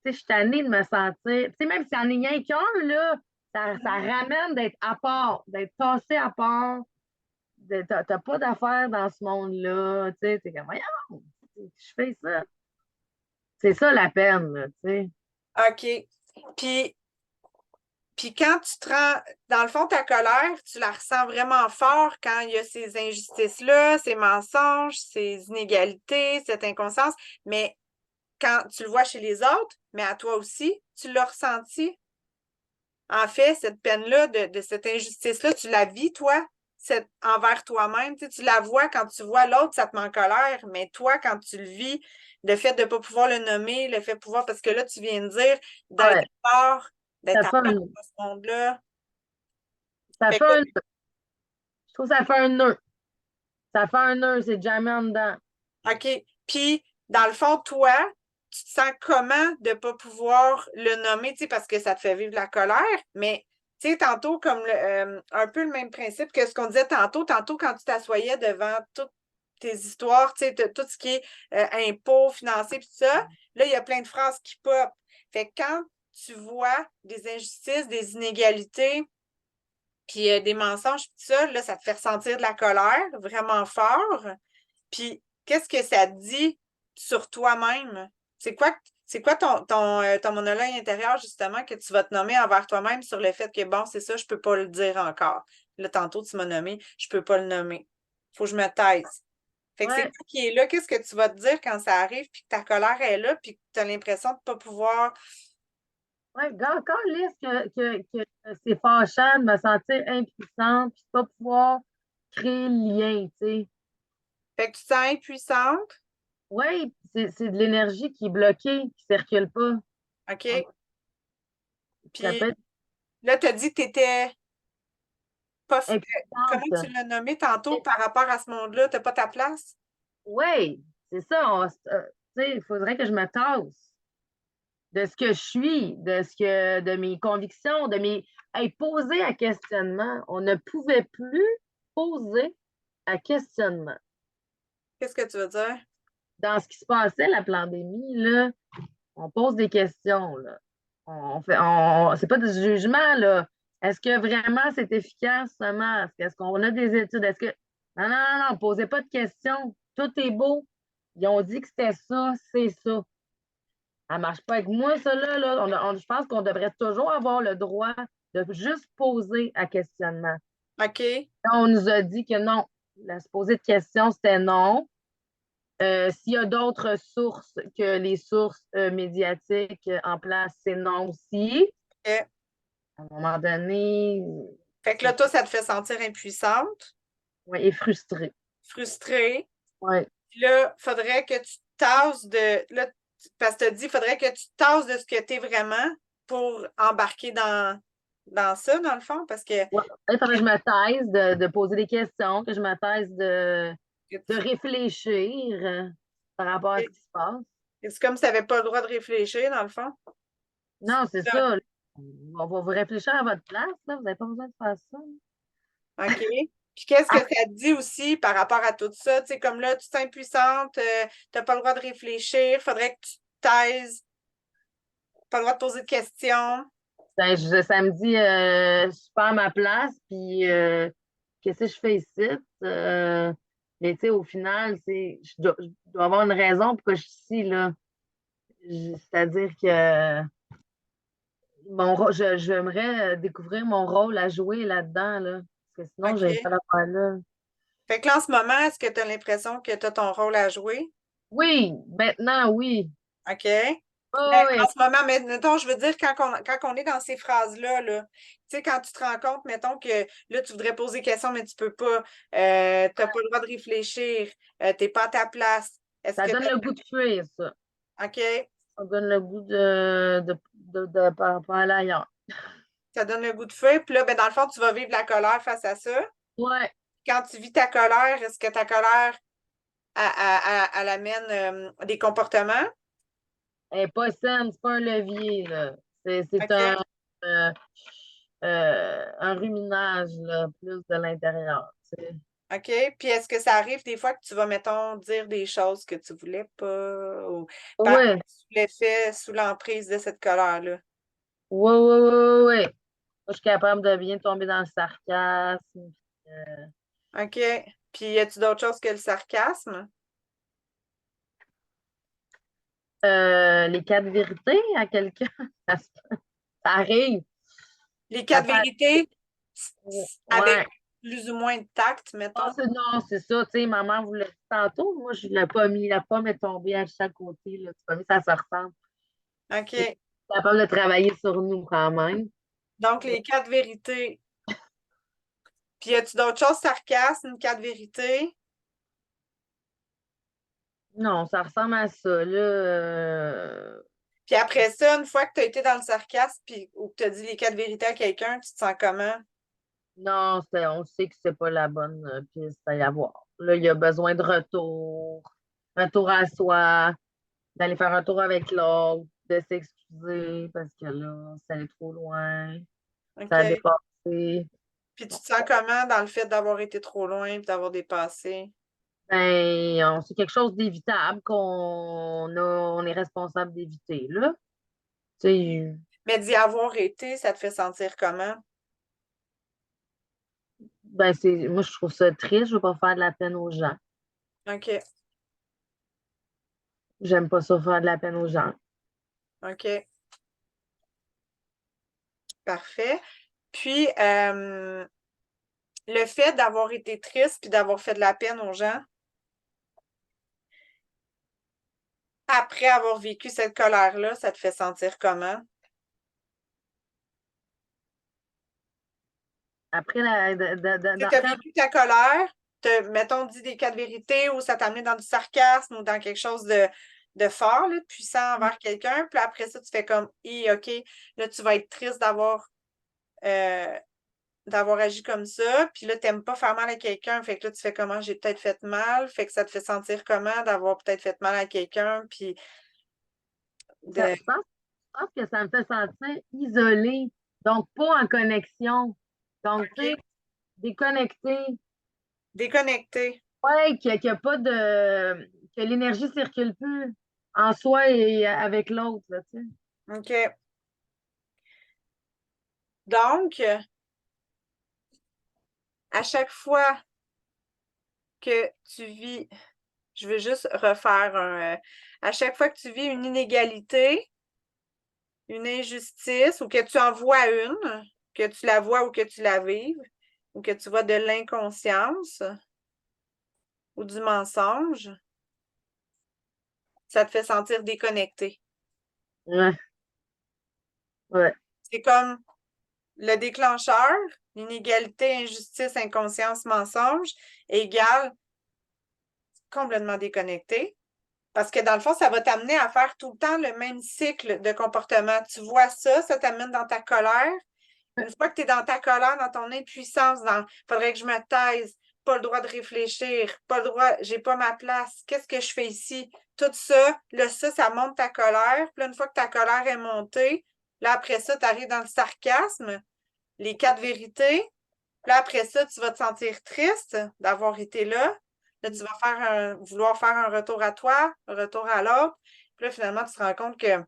je suis tannée de me sentir. Tu sais, même si en est rien qu'un, là, ça ramène d'être à part, d'être tassé à part. T'as pas d'affaires dans ce monde-là. Tu sais, t'es comme, voyons, je fais ça. C'est ça la peine, là, tu sais. OK. Puis, puis quand tu te rends, dans le fond, ta colère, tu la ressens vraiment fort quand il y a ces injustices-là, ces mensonges, ces inégalités, cette inconscience. Mais quand tu le vois chez les autres, mais à toi aussi, tu l'as ressenti. En fait, cette peine-là, de cette injustice-là, tu la vis, toi, envers toi-même. Tu sais, tu la vois quand tu vois l'autre, ça te met en colère, mais toi, quand tu le vis, le fait de ne pas pouvoir le nommer, le fait de pouvoir, parce que là, tu viens de dire d'être Ouais, fort, ça d'être à fait part un, de ce monde-là. ça Fait fait que un, je trouve que ça fait un nœud. Ça fait un nœud, c'est jamais en dedans. OK. Puis, dans le fond, toi, tu te sens comment de ne pas pouvoir le nommer, tu sais, parce que ça te fait vivre la colère, mais tu sais, tantôt, comme un peu le même principe que ce qu'on disait tantôt, quand tu t'assoyais devant toutes tes histoires, tu sais, tout ce qui est impôts, financiers, puis tout ça, là, il y a plein de phrases qui pop. Fait que quand tu vois des injustices, des inégalités, puis des mensonges, puis tout ça, là, ça te fait ressentir de la colère vraiment fort. Puis, qu'est-ce que ça te dit sur toi-même? C'est quoi ton monologue intérieur, justement, que tu vas te nommer envers toi-même sur le fait que, bon, c'est ça, je ne peux pas le dire encore. Là, tantôt, tu m'as nommé, je ne peux pas le nommer. Il faut que je me taise. Fait que c'est Ouais, quoi qui est là? Qu'est-ce que tu vas te dire quand ça arrive, puis que ta colère est là, puis que tu as l'impression de ne pas pouvoir. ouais, encore lisse que c'est fâchant de me sentir impuissante, puis de pas pouvoir créer le lien, tu sais. Fait que tu te sens impuissante. Oui, c'est de l'énergie qui est bloquée, qui circule pas. OK? Ça peut Puis être là, tu as dit que tu étais pas. Comment tu impuissante. l'as nommé tantôt par rapport à ce monde-là? Tu n'as pas ta place? Oui, c'est ça. Tu sais, il faudrait que je me tasse de ce que je suis, de mes convictions, Hey, poser à questionnement. On ne pouvait plus poser à questionnement. Qu'est-ce que tu veux dire? Dans ce qui se passait, la pandémie, là, on pose des questions, là. C'est pas du jugement, là. Est-ce que vraiment c'est efficace, ce masque? Est-ce qu'on a des études? Non, non, non, non, posez pas de questions. Tout est beau. Ils ont dit que c'était ça, c'est ça. Ça marche pas avec moi, ça, là. Je pense qu'on devrait toujours avoir le droit de juste poser à questionnement. OK. On nous a dit que non. La se poser de questions, c'était non. S'il y a d'autres sources que les sources médiatiques en place, c'est non aussi. OK. À un moment donné, Fait que là, toi, ça te fait sentir impuissante, ouais, et frustré. frustrée. Ouais. Puis là, faudrait que tu te tasses de. Là, parce que tu as dit, faudrait que tu te tasses de ce que tu es vraiment pour embarquer dans ça, dans le fond, parce que. Ouais. Il faudrait que je me taise de poser des questions, que je me taise de de réfléchir par rapport à ce qui se passe. C'est comme si tu n'avais pas le droit de réfléchir, dans le fond. Non, c'est ça. On va vous réfléchir à votre place, là. Vous n'avez pas besoin de faire ça. OK. Puis qu'est-ce que ça te dit aussi par rapport à tout ça? Tu sais, comme là, tu te sens impuissante, tu n'as pas le droit de réfléchir, il faudrait que tu te taises, pas le droit de poser de questions. Ben, ça me dit, je perds ma place, puis qu'est-ce que je fais ici? Mais tu sais, au final, je dois avoir une raison pourquoi je suis ici, là. C'est-à-dire que j'aimerais découvrir mon rôle à jouer là-dedans, là. Parce que sinon, OK. j'ai pas la faire là. Fait que là, en ce moment, est-ce que tu as l'impression que tu as ton rôle à jouer? Oui, maintenant, oui. OK. Oui, Ben, oui. en ce moment, mais mettons, je veux dire, quand on est dans ces phrases-là, là, tu sais, quand tu te rends compte, mettons que là, tu voudrais poser des questions, mais tu peux pas, tu n'as pas le droit de réfléchir, tu n'es pas à ta place. Est-ce Ça que donne le goût de fuir, ça. OK, Ça donne le goût de pas aller ailleurs. ça donne le goût de feu, puis là, ben, dans le fond, tu vas vivre la colère face à ça. Ouais. Quand tu vis ta colère, est-ce que ta colère, elle amène des comportements? Elle n'est pas saine, c'est pas un levier, là. C'est OK. un ruminage, là, plus de l'intérieur. OK. Puis est-ce que ça arrive des fois que tu vas, mettons, dire des choses que tu voulais pas ou Oui, sous l'effet, sous l'emprise de cette colère-là? oui, oui, oui, oui. Moi, je suis capable de bien tomber dans le sarcasme. OK. Puis y a-tu d'autres choses que le sarcasme? Les quatre vérités à quelqu'un, ça arrive. Les quatre Ça peut- vérités avec Ouais. plus ou moins de tact, mettons. Non, c'est ça, tu sais, maman vous l'a dit tantôt, moi je l'ai pas mis, la pomme est tombée à chaque côté, là, c'est pas mis, ça se ressemble. OK. Capable de travailler sur nous quand même. Donc, les quatre vérités. Puis y a-tu d'autres choses sarcasme, quatre vérités? Non, ça ressemble à ça, là. Puis après ça, une fois que tu as été dans le sarcasme puis, ou que tu as dit les quatre vérités à quelqu'un, tu te sens comment? Non, on sait que c'est pas la bonne piste à y avoir. Là, il y a besoin de retour, retour à soi, d'aller faire un tour avec l'autre, de s'excuser parce que là, ça allait trop loin, ça a OK. dépassé. Puis tu te sens comment dans le fait d'avoir été trop loin et d'avoir dépassé? Ben, c'est quelque chose d'évitable on est responsable d'éviter, là. Tu sais, Mais d'y avoir été, ça te fait sentir comment? ben, moi, je trouve ça triste, je veux pas faire de la peine aux gens. OK. J'aime pas ça faire de la peine aux gens. OK. Parfait. Puis, le fait d'avoir été triste puis d'avoir fait de la peine aux gens, après avoir vécu cette colère-là, ça te fait sentir comment? Après, Tu as vécu ta colère, mettons, dit des quatre vérités ou ça t'a amené dans du sarcasme ou dans quelque chose de fort, là, de puissant envers quelqu'un. Puis après ça, tu fais comme, OK, là, tu vas être triste d'avoir agi comme ça. Puis là, tu n'aimes pas faire mal à quelqu'un. Fait que là, tu fais comment? J'ai peut-être fait mal. Fait que ça te fait sentir comment d'avoir peut-être fait mal à quelqu'un. Puis de. je pense que ça me fait sentir isolée, donc pas en connexion. Donc, tu sais, OK. déconnecté. Déconnecter. Ouais, qu'il n'y a pas de. Que l'énergie ne circule plus en soi et avec l'autre, là, tu sais. OK. Donc, à chaque fois que tu vis, je veux juste refaire à chaque fois que tu vis une inégalité, une injustice, ou que tu en vois une, que tu la vois ou que tu la vives, ou que tu vois de l'inconscience ou du mensonge, ça te fait sentir déconnecté. Ouais. Ouais. C'est comme le déclencheur, l'inégalité, injustice, inconscience, mensonge, égale complètement déconnecté. Parce que dans le fond, ça va t'amener à faire tout le temps le même cycle de comportement. Tu vois ça t'amène dans ta colère. Une fois que tu es dans ta colère, dans ton impuissance, il faudrait que je me taise, pas le droit de réfléchir, pas le droit, j'ai pas ma place, qu'est-ce que je fais ici? Tout ça, là, ça monte ta colère. Puis là, une fois que ta colère est montée, là, après ça, tu arrives dans le sarcasme, les 4 vérités. Puis là, après ça, tu vas te sentir triste d'avoir été là. Là, tu vas vouloir faire un retour à toi, un retour à l'autre. Puis là, finalement, tu te rends compte que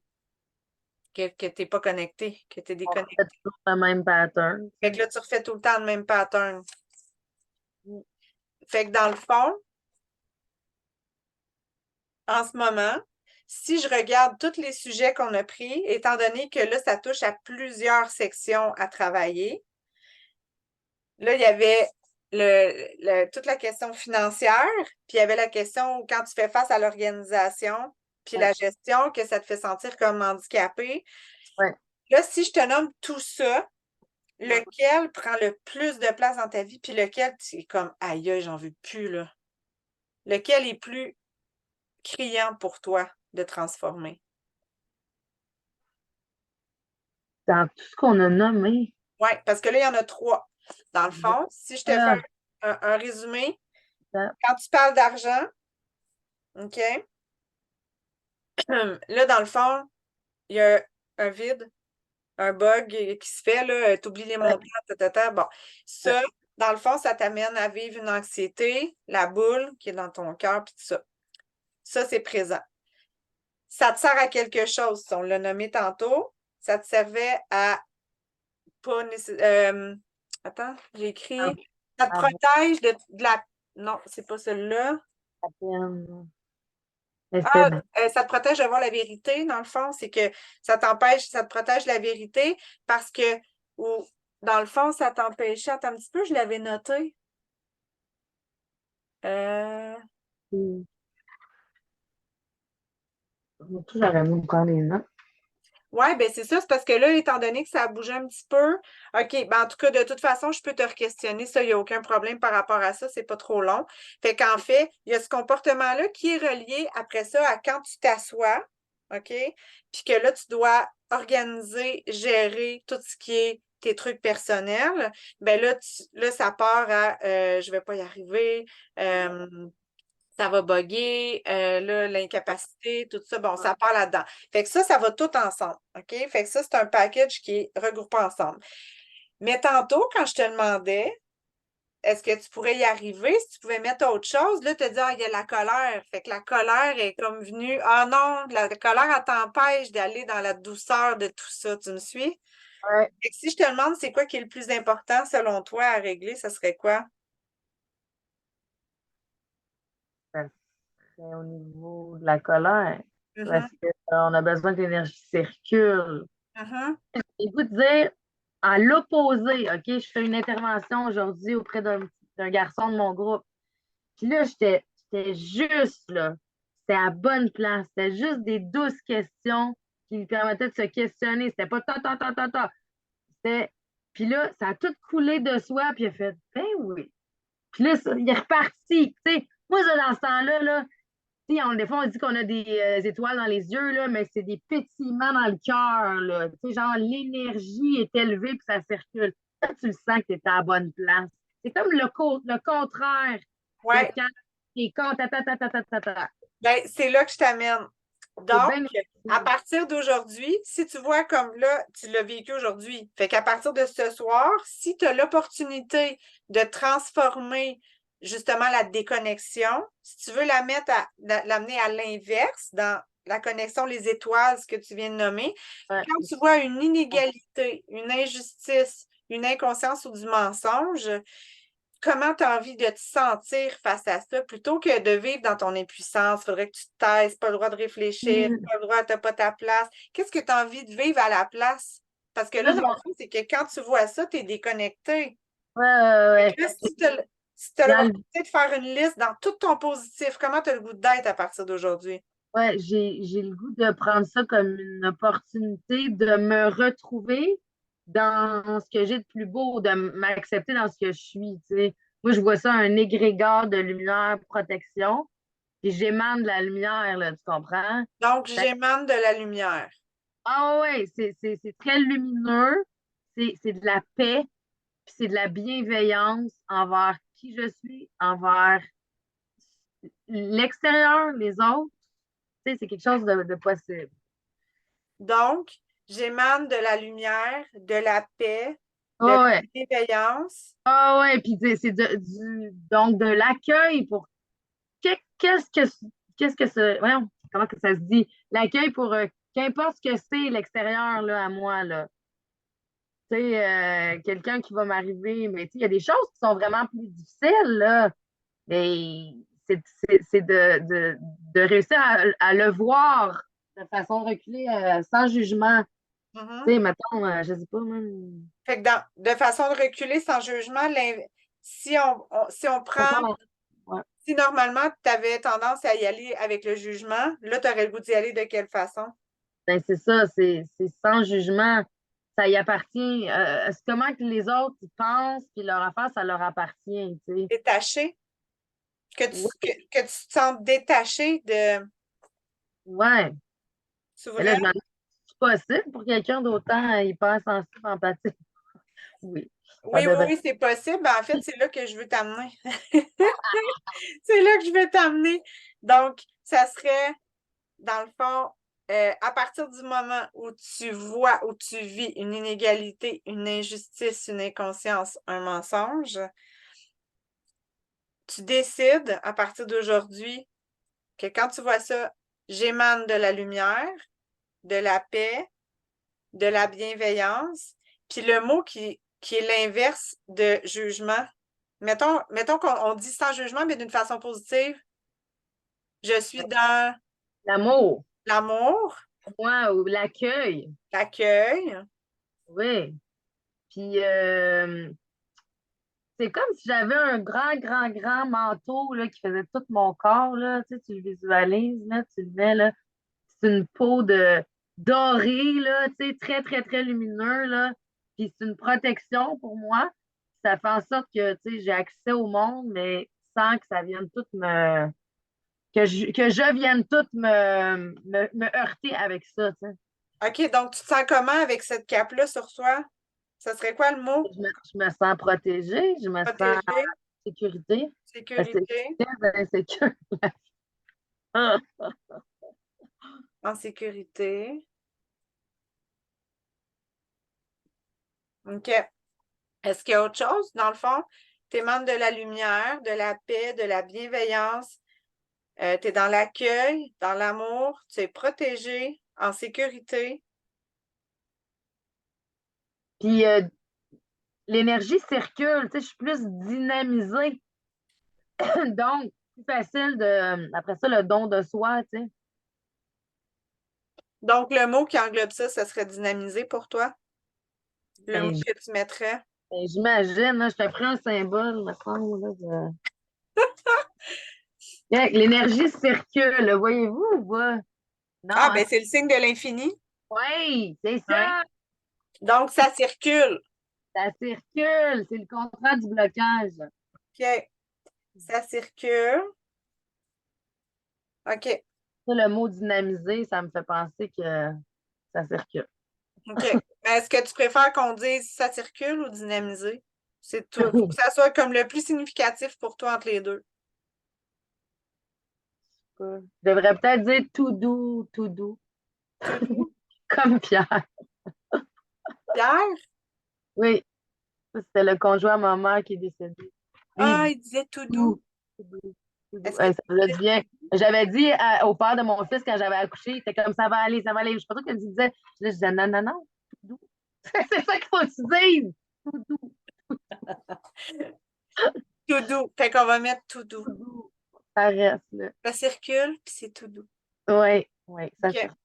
tu n'es pas connecté, que tu es On déconnecté. fait toujours le même pattern. Fait que là, tu refais tout le temps le même pattern. Fait que dans le fond, en ce moment, si je regarde tous les sujets qu'on a pris, étant donné que là, ça touche à plusieurs sections à travailler, là, il y avait toute la question financière, puis il y avait la question quand tu fais face à l'organisation, puis la gestion, que ça te fait sentir comme handicapé. Ouais. Là, si je te nomme tout ça, lequel prend le plus de place dans ta vie, puis lequel tu es comme aïe, j'en veux plus, là. Lequel est plus criant pour toi de transformer? Dans tout ce qu'on a nommé. Oui, parce que là, il y en a 3. Dans le fond, si je te Ah. fais un résumé, Ah. quand tu parles d'argent, OK? Là, dans le fond, il y a un vide, un bug qui se fait, là, tu oublies les montants, Bon, ça, dans le fond, ça t'amène à vivre une anxiété, la boule qui est dans ton cœur, puis tout ça. Ça, c'est présent. Ça te sert à quelque chose, si on l'a nommé tantôt. Ça te servait à pas nécessairement. Attends, j'ai écrit. Ça te protège de la. Non, c'est pas celle-là. La peine. Ça te protège de voir la vérité, dans le fond. C'est que ça te protège de la vérité parce que, ou, dans le fond, ça t'empêchait. Attends un petit peu, je l'avais noté. J'aurais aimé prendre les notes. Oui, ben c'est ça, c'est parce que là, étant donné que ça a bougé un petit peu, OK, ben en tout cas, de toute façon, je peux te re-questionner, ça, il n'y a aucun problème par rapport à ça, c'est pas trop long. Fait qu'en fait, il y a ce comportement-là qui est relié après ça à quand tu t'assois, OK? Puis que là, tu dois organiser, gérer tout ce qui est tes trucs personnels. Ben là, ça part à je vais pas y arriver, ça va bugger, là, l'incapacité, tout ça, bon, ça part là-dedans. Fait que ça va tout ensemble, OK? Fait que ça, c'est un package qui est regroupé ensemble. Mais tantôt, quand je te demandais, est-ce que tu pourrais y arriver, si tu pouvais mettre autre chose, là, te dire, ah, il y a la colère. Fait que la colère est comme venue, ah non, la colère, elle t'empêche d'aller dans la douceur de tout ça, tu me suis? Ouais. Fait que si je te demande, c'est quoi qui est le plus important selon toi à régler, ça serait quoi? Ça serait au niveau de la colère. Parce Mhm, qu'on a besoin que l'énergie circule. mhm. J'ai le goût de dire, à l'opposé, OK, je fais une intervention aujourd'hui auprès d'un garçon de mon groupe. Puis là, j'étais juste là. C'était à bonne place. C'était juste des douces questions qui lui permettaient de se questionner. C'était pas ta, ta, ta, ta, ta. C'était. Puis là, ça a tout coulé de soi, puis il a fait, ben oui. Puis là, il est reparti. Tu sais, moi, ça, dans ce temps-là, là, des fois, on dit qu'on a des étoiles dans les yeux, là, mais c'est des pétillements dans le cœur. Là. Tu sais, genre, l'énergie est élevée puis ça circule. Là, tu le sens que tu es à la bonne place. C'est comme le contraire de Ouais. quand tu es con, ta, ta, ta, ta, ta, ta, ta. Ben, c'est là que je t'amène. C'est Donc, bien à partir d'aujourd'hui, si tu vois comme là, tu l'as vécu aujourd'hui, fait qu'à partir de ce soir, si tu as l'opportunité de transformer justement la déconnexion, si tu veux la mettre l'amener à l'inverse, dans la connexion, les étoiles, ce que tu viens de nommer, ouais. quand tu vois une inégalité, une injustice, une inconscience ou du mensonge, comment tu as envie de te sentir face à ça plutôt que de vivre dans ton impuissance? Il faudrait que tu te taises, pas le droit de réfléchir, pas le droit, tu n'as pas ta place. Qu'est-ce que tu as envie de vivre à la place? Parce que là, dans le fond, c'est que quand tu vois ça, tu es déconnecté. Ouais. Là, si tu as l'opportunité de faire une liste dans tout ton positif, comment tu as le goût d'être à partir d'aujourd'hui? Ouais, j'ai le goût de prendre ça comme une opportunité de me retrouver dans ce que j'ai de plus beau, de m'accepter dans ce que je suis. Tu sais. Moi, je vois ça un égrégore de lumière, protection, puis j'émane de la lumière, là, tu comprends? Donc, j'émane de la lumière. Ah ouais, c'est très lumineux, c'est de la paix, puis c'est de la bienveillance envers qui je suis envers l'extérieur, les autres, tu sais, c'est quelque chose de possible. Donc, j'émane de la lumière, de la paix, de Ah la ouais. bienveillance. Ah ouais, puis c'est donc de l'accueil pour qu'est-ce que c'est, voyons, comment que ça se dit? L'accueil pour qu'importe ce que c'est l'extérieur là, à moi, là. Tu sais, quelqu'un qui va m'arriver, mais tu sais, il y a des choses qui sont vraiment plus difficiles, là. Mais c'est de réussir à le voir de façon reculée, sans jugement. Mhm. Tu sais, mettons, je sais pas, même. Fait que de façon de reculer sans jugement, si on prend, Ouais. si normalement tu avais tendance à y aller avec le jugement, là, tu aurais le goût d'y aller de quelle façon? Ben, c'est ça, c'est sans jugement. Ça y appartient. C'est comment que les autres ils pensent, puis leur affaire, ça leur appartient, tu sais. Détaché? Que tu, Oui, que tu te sens détaché de. ouais. Tu Mais là, vrai? je me demande si c'est possible pour quelqu'un d'autant hypersensible, empathique. Oui, ça Oui, oui, devrait. oui, c'est possible. Ben, en fait, c'est là que je veux t'amener. C'est là que je veux t'amener. Donc, ça serait, dans le fond, à partir du moment où tu vois, où tu vis une inégalité, une injustice, une inconscience, un mensonge, tu décides à partir d'aujourd'hui que quand tu vois ça, j'émane de la lumière, de la paix, de la bienveillance, puis le mot qui est l'inverse de jugement. Mettons qu'on dit sans jugement, mais d'une façon positive. Je suis dans L'amour, l'amour, moi, ou l'accueil. l'accueil. Oui. Puis, c'est comme si j'avais un grand manteau là, qui faisait tout mon corps. Là. Tu sais, tu le visualises, là, tu le mets, là. C'est une peau de dorée, là, tu sais, très lumineux, là. Puis c'est une protection pour moi. Ça fait en sorte que, tu sais, j'ai accès au monde, mais sans que ça vienne tout me... que je vienne tout me heurter avec ça, tu sais. OK, donc tu te sens comment avec cette cape-là sur toi? Ça serait quoi le mot? Je me sens protégée, je me sens en Protégé, sécurité. C'est sécurité, très insécure. Ah, en sécurité. OK. Est-ce qu'il y a autre chose, dans le fond? Tu émanes de la lumière, de la paix, de la bienveillance. Tu es dans l'accueil, dans l'amour. Tu es protégé, en sécurité. puis l'énergie circule, tu sais, je suis plus dynamisée. Donc, plus facile de, après ça, le don de soi, tu sais. Donc, le mot qui englobe ça, ça serait dynamisé pour toi? Le mot Ben, que tu mettrais? j'imagine, là, je te prends un symbole, me semble, là, Yeah, l'énergie circule, là, voyez-vous ou pas? Non, Ah, hein? ben c'est le signe de l'infini. Oui, c'est Ouais. ça, Donc, ça circule. ça circule, c'est le contrat du blocage. OK. Ça circule. OK. Ça, le mot dynamiser, ça me fait penser que ça circule. OK. Mais est-ce que tu préfères qu'on dise ça circule ou dynamiser? C'est tout. Faut que ça soit comme le plus significatif pour toi entre les deux. Je devrais peut-être dire tout doux, Tout doux. comme Pierre. Pierre? Oui, ça, c'était le conjoint à ma mère qui est décédé. Lui, il Ah, dit il disait tout doux. tout, tout doux, tout doux. Est-ce que Hey, ça faisait du bien. J'avais dit au père de mon fils quand j'avais accouché, il était comme ça va aller, ça va aller. Je sais pas trop qu'elle me disait. Là, je disais non, non, non, tout doux. C'est ça qu'il faut que tu dises. Tout doux, tout doux. Fait qu'on va mettre tout doux. tout doux. Ça reste, là. Ça circule, puis c'est tout doux. Oui, oui, ça OK. circule.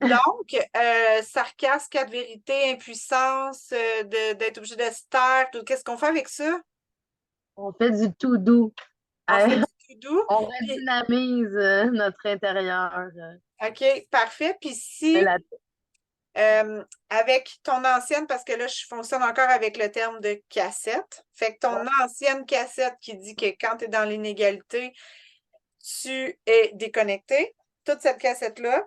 Donc, sarcasme, quatre vérités, impuissance, d'être obligé de se taire, qu'est-ce qu'on fait avec ça? On fait du tout doux. On fait du tout doux. On Puis, redynamise notre intérieur. OK, parfait. Puis si, avec ton ancienne, parce que là, je fonctionne encore avec le terme de cassette, fait que ton ancienne cassette qui dit que quand tu es dans l'inégalité, tu es déconnecté, toute cette cassette-là,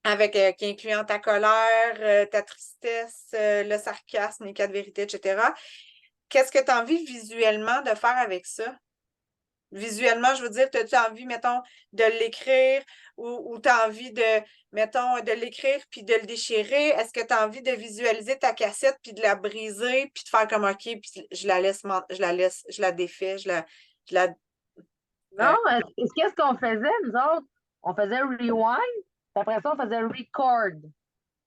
avec qui incluant ta colère, ta tristesse, le sarcasme, les quatre vérités, etc., qu'est-ce que tu as envie visuellement de faire avec ça? Visuellement, je veux dire, as-tu envie, mettons, de l'écrire ou tu as envie de, mettons, de l'écrire puis de le déchirer? Est-ce que tu as envie de visualiser ta cassette puis de la briser puis de faire comme OK, puis je la laisse, je la défais, je la Non, qu'est-ce qu'on faisait, nous autres? On faisait rewind, puis après ça, on faisait record.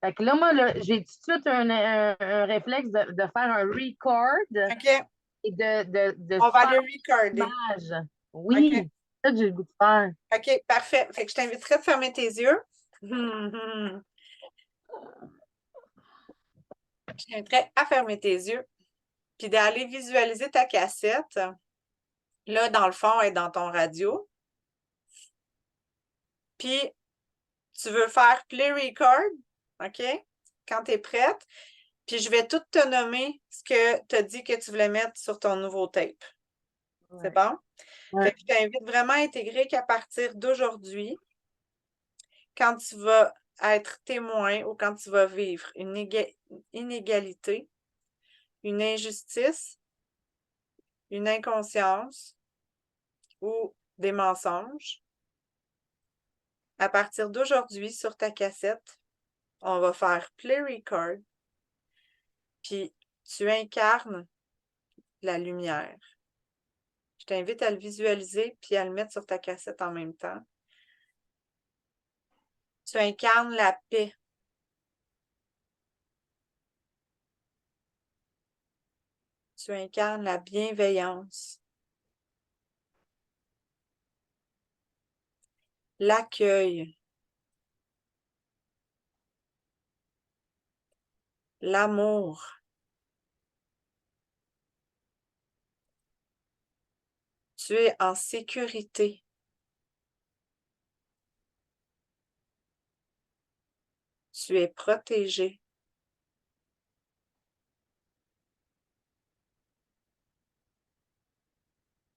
Fait que là, moi, j'ai tout de suite un réflexe de faire un record OK, et de on va faire le recorder. l'image. OK. Oui, c'est ça que j'ai le goût de faire. OK, parfait. Fait que je t'inviterai de fermer tes yeux. Je t'inviterai à fermer tes yeux puis d'aller visualiser ta cassette. Là, dans le fond, elle est dans ton radio. Puis, tu veux faire play record, OK? Quand tu es prête. Puis, je vais tout te nommer ce que tu as dit que tu voulais mettre sur ton nouveau tape. Ouais. C'est bon? Ouais. Fait que je t'invite vraiment à intégrer qu'à partir d'aujourd'hui, quand tu vas être témoin ou quand tu vas vivre une inégalité, une injustice, une inconscience ou des mensonges, à partir d'aujourd'hui, sur ta cassette, on va faire play record, puis tu incarnes la lumière. Je t'invite à le visualiser puis à le mettre sur ta cassette en même temps. Tu incarnes la paix. Tu incarnes la bienveillance. L'accueil. L'amour. Tu es en sécurité. Tu es protégé.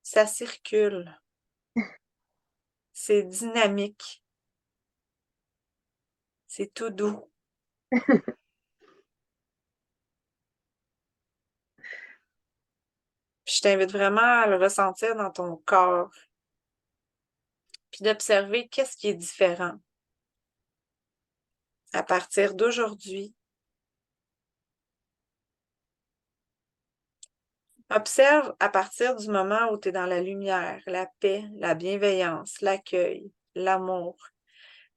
Ça circule. C'est dynamique. C'est tout doux. Puis je t'invite vraiment à le ressentir dans ton corps. Puis d'observer qu'est-ce qui est différent. À partir d'aujourd'hui, observe à partir du moment où tu es dans la lumière, la paix, la bienveillance, l'accueil, l'amour.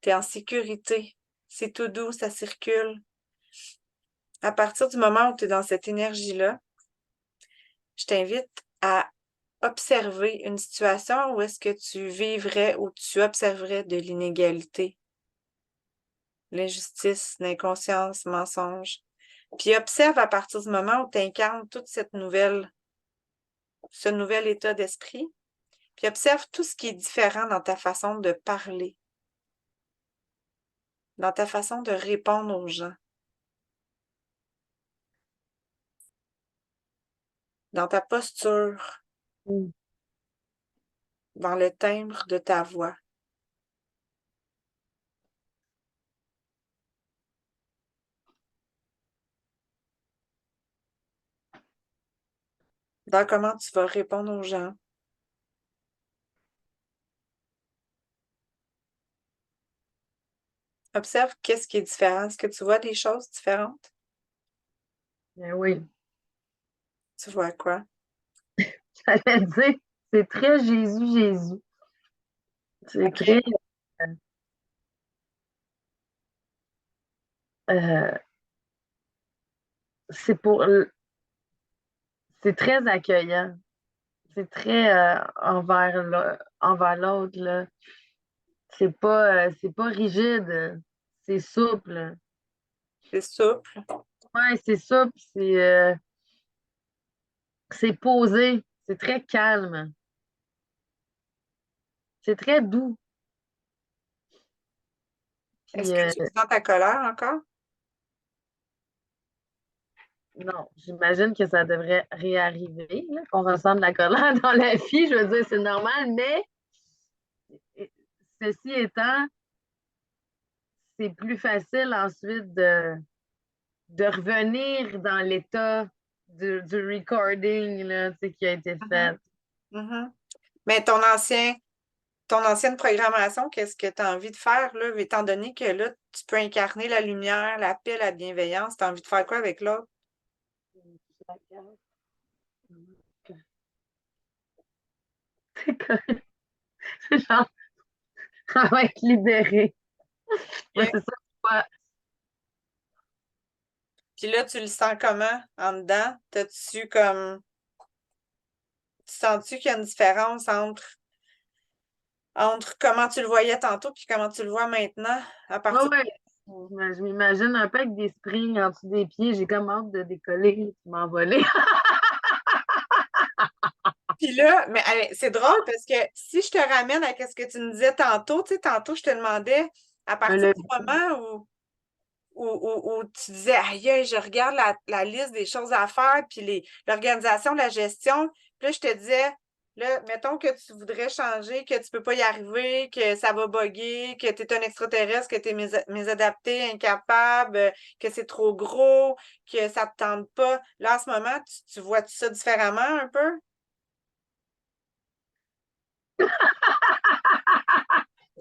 Tu es en sécurité. C'est tout doux, ça circule. À partir du moment où tu es dans cette énergie-là, je t'invite à observer une situation où est-ce que tu vivrais ou tu observerais de l'inégalité, l'injustice, l'inconscience, mensonge. Puis observe à partir du moment où tu incarnes toute ce nouvel état d'esprit. Puis observe tout ce qui est différent dans ta façon de parler, dans ta façon de répondre aux gens, dans ta posture, dans le timbre de ta voix. Dans comment tu vas répondre aux gens. Observe qu'est-ce qui est différent. Est-ce que tu vois des choses différentes? Ben oui. Tu vois quoi? J'allais dire, c'est très Jésus, Jésus. C'est OK. très. euh, c'est pour. C'est très accueillant. C'est très envers l'autre, là. C'est pas rigide. C'est souple. C'est souple. Ouais, c'est souple. C'est posé. C'est très calme. C'est très doux. Est-ce Puis, que tu sens ta colère encore? non, j'imagine que ça devrait réarriver, là, qu'on ressent de la colère dans la vie. Je veux dire, c'est normal, mais ceci étant, c'est plus facile ensuite de revenir dans l'état du recording là, qui a été fait. Mhm. Mais ton ancienne programmation, qu'est-ce que tu as envie de faire, là, étant donné que là, tu peux incarner la lumière, la paix, la bienveillance, tu as envie de faire quoi avec l'autre? C'est genre, elle va être libérée. Ouais, Ok. c'est ça. Ouais. Puis là, tu le sens comment en dedans? T'as-tu comme. Tu sens-tu qu'il y a une différence entre comment tu le voyais tantôt puis comment tu le vois maintenant à Ouais, partir ouais. Je m'imagine un peu avec des springs en dessous des pieds. J'ai comme hâte de décoller et de m'envoler. Puis là, mais c'est drôle parce que si je te ramène à ce que tu me disais tantôt, tu sais, tantôt, je te demandais à partir Le- du moment où tu disais, aïe, aïe, je regarde la liste des choses à faire, puis l'organisation, la gestion, puis là, je te disais, là, mettons que tu voudrais changer, que tu ne peux pas y arriver, que ça va bugger, que tu es un extraterrestre, que tu es mésadapté, incapable, que c'est trop gros, que ça ne te tente pas. Là, en ce moment, tu vois ça différemment un peu?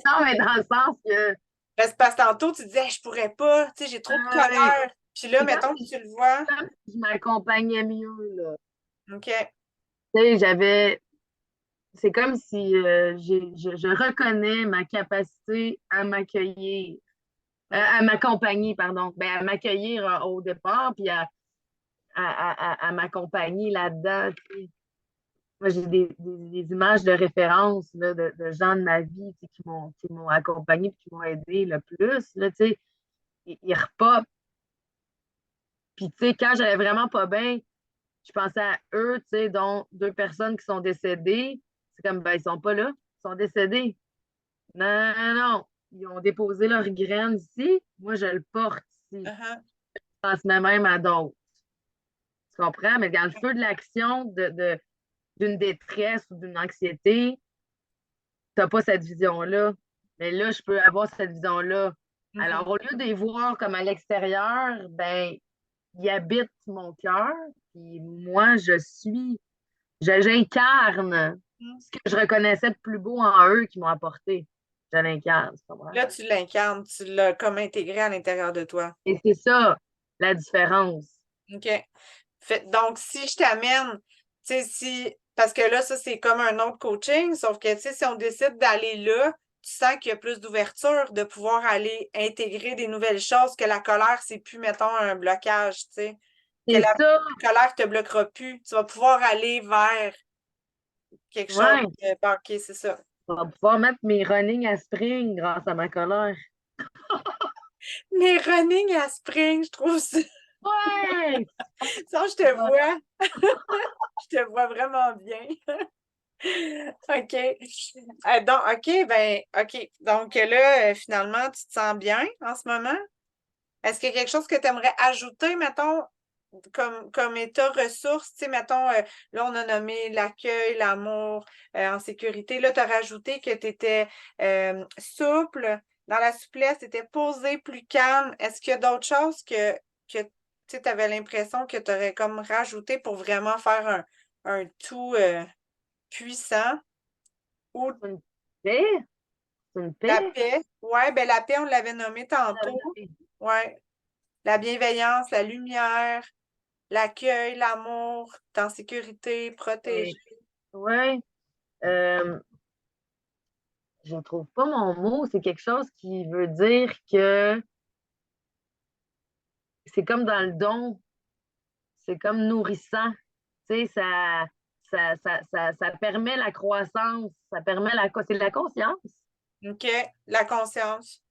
Non, mais dans le sens que Ben, c'est parce que tantôt, tu disais, je pourrais pas, tu sais, j'ai trop de ouais, colère. Puis là, c'est mettons que tu le vois. comme si je m'accompagnais mieux, là. OK. Tu sais, c'est comme si je reconnais ma capacité à m'accueillir, à m'accompagner, pardon. Ben, à m'accueillir au départ, puis à m'accompagner là-dedans. Tu sais. Moi, j'ai des images de référence là, de gens de ma vie tu sais, qui m'ont accompagné et qui m'ont aidé le plus. Là, tu sais, ils repopent. Puis, tu sais, quand j'allais vraiment pas bien, je pensais à eux, tu sais, dont deux personnes qui sont décédées. C'est comme, ben, ils sont pas là, ils sont décédés. Non, non, non. Ils ont déposé leurs graines ici. Moi, je le porte ici. Uh-huh. Je transmets même à d'autres. Tu comprends? Mais dans le feu de l'action d'une détresse ou d'une anxiété, tu n'as pas cette vision-là. Mais là, je peux avoir cette vision-là. Mhm. Alors, au lieu de les voir comme à l'extérieur, ben, ils habitent mon cœur. Puis moi, j'incarne ce que je reconnaissais de plus beau en eux qui m'ont apporté. Je l'incarne, tu comprends? Là, tu l'incarnes, tu l'as comme intégré à l'intérieur de toi. Et c'est ça, la différence. OK. Donc, si je t'amène, tu sais, parce que là, ça, c'est comme un autre coaching, sauf que, tu sais, si on décide d'aller là, tu sens qu'il y a plus d'ouverture, de pouvoir aller intégrer des nouvelles choses, que la colère, c'est plus, mettons, un blocage, tu sais, que C'est ça, la colère te bloquera plus. Tu vas pouvoir aller vers quelque chose ouais. de, OK, c'est ça. Je vais pouvoir mettre mes running à spring grâce à ma colère. Mais running à spring, je trouve ça. Ouais! Ça, je te vois. Je te vois vraiment bien. OK. OK. Donc là, finalement, tu te sens bien en ce moment? Est-ce qu'il y a quelque chose que tu aimerais ajouter, mettons, comme état ressource? Tu sais, mettons, là, on a nommé l'accueil, l'amour, en sécurité. Là, tu as rajouté que tu étais souple. Dans la souplesse, tu étais posé, plus calme. Est-ce qu'il y a d'autres choses que tu avais l'impression que tu aurais comme rajouté pour vraiment faire un tout puissant? Ou C'est une paix? C'est une la paix? paix? Ouais, ben la paix, on l'avait nommé tantôt. Ouais. La bienveillance, la lumière, l'accueil, l'amour, t'es en sécurité, protégé. Ouais. Euh, je ne trouve pas mon mot. C'est quelque chose qui veut dire que c'est comme dans le don. C'est comme nourrissant. Tu sais, ça permet la croissance. Ça permet c'est de la conscience. OK? La conscience.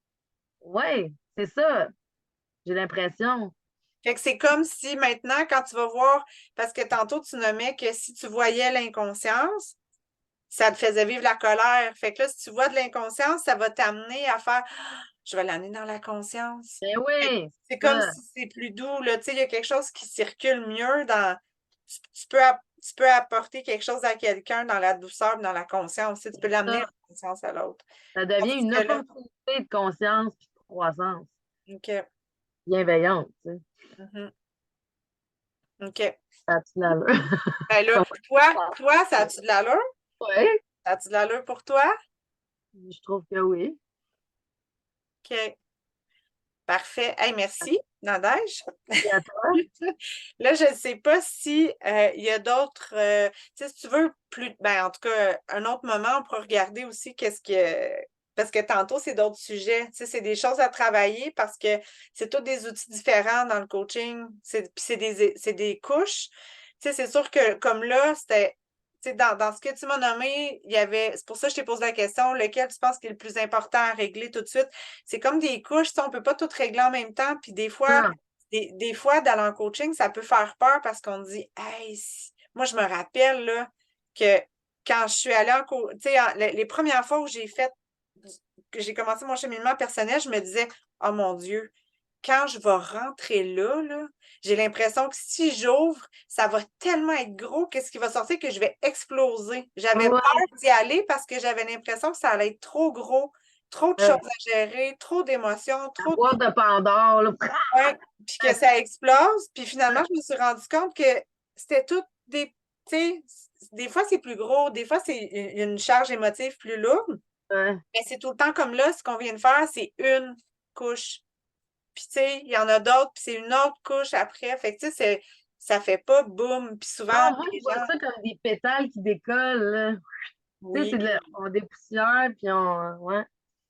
Oui, c'est ça. J'ai l'impression. Fait que c'est comme si maintenant, quand tu vas voir, parce que tantôt tu nommais que si tu voyais l'inconscience, ça te faisait vivre la colère. Fait que là, si tu vois de l'inconscience, ça va t'amener à faire ah, je vais l'amener dans la conscience. Ben Fait que oui, c'est c'est comme ça. si c'est plus doux, là. Tu sais, il y a quelque chose qui circule mieux dans. Tu peux apporter quelque chose à quelqu'un dans la douceur, dans la conscience. Tu sais, tu peux l'amener Ça, la conscience à l'autre. ça devient Tandis une que là, opportunité de conscience et de croissance OK. bienveillante. Tu sais. Mhm. OK. Ça a-tu de l'allure? Ben là, toi, ça a-tu de l'allure? Oui, Ça a-tu de l'allure pour toi? je trouve que oui. OK. Parfait. Hey, merci, Nadège. Et à toi? Là, je ne sais pas si il y a d'autres. Tu sais, si tu veux plus. Ben, en tout cas, un autre moment, on pourra regarder aussi qu'est-ce que. Parce que tantôt, c'est d'autres sujets. Tu sais, c'est des choses à travailler parce que c'est tous des outils différents dans le coaching. Puis c'est des couches. Tu sais, c'est sûr que comme là, c'était. Tu sais, dans ce que tu m'as nommé, il y avait. C'est pour ça que je t'ai posé la question, lequel tu penses qui est le plus important à régler tout de suite? C'est comme des couches, tu sais, on ne peut pas tout régler en même temps. Puis des fois, Ah, des fois, dans le coaching, ça peut faire peur parce qu'on dit, hey, moi, je me rappelle là, que quand je suis allée en coaching, tu sais, les premières fois où que j'ai commencé mon cheminement personnel, je me disais, oh mon Dieu, quand je vais rentrer là, j'ai l'impression que si j'ouvre, ça va tellement être gros qu'est-ce qui va sortir que je vais exploser. J'avais ouais, peur d'y aller parce que j'avais l'impression que ça allait être trop gros, trop de choses à gérer, trop d'émotions, la trop de... boîte de Pandore, là. Ouais, puis que ça explose. Puis finalement, je me suis rendu compte que c'était tout des... Tu sais, des fois, c'est plus gros, des fois, c'est une charge émotive plus lourde, Ouais. mais c'est tout le temps comme là, ce qu'on vient de faire, c'est une couche. Puis, tu sais, il y en a d'autres, puis c'est une autre couche après. Fait que, tu sais, ça fait pas boum. Puis souvent, Non, moi, les je vois gens, ça comme des pétales qui décollent, là. Tu sais, oui, on dépoussière, puis on... Ouais.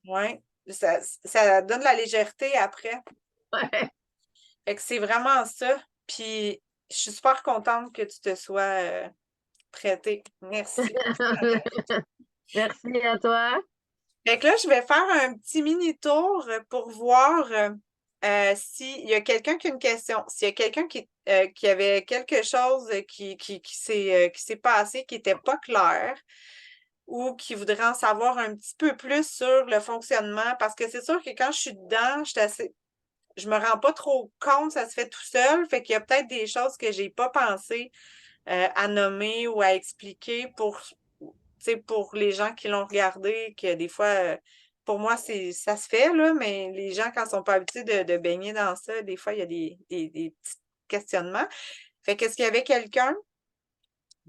ouais, ça donne de la légèreté après. Ouais. Fait que c'est vraiment ça. Puis, je suis super contente que tu te sois prêtée. Merci. Merci à toi. Fait que là, je vais faire un petit mini-tour pour voir s'il y a quelqu'un qui a une question. S'il y a quelqu'un qui avait quelque chose qui s'est passé, qui n'était pas clair, ou qui voudrait en savoir un petit peu plus sur le fonctionnement, parce que c'est sûr que quand je suis dedans, je me rends pas trop compte, ça se fait tout seul, fait qu'il y a peut-être des choses que j'ai pas pensé à nommer ou à expliquer pour les gens qui l'ont regardé, que des fois, pour moi, ça se fait, là, mais les gens, quand ils sont pas habitués de baigner dans ça, des fois, il y a des petits questionnements. Fait qu'est-ce qu'il y avait quelqu'un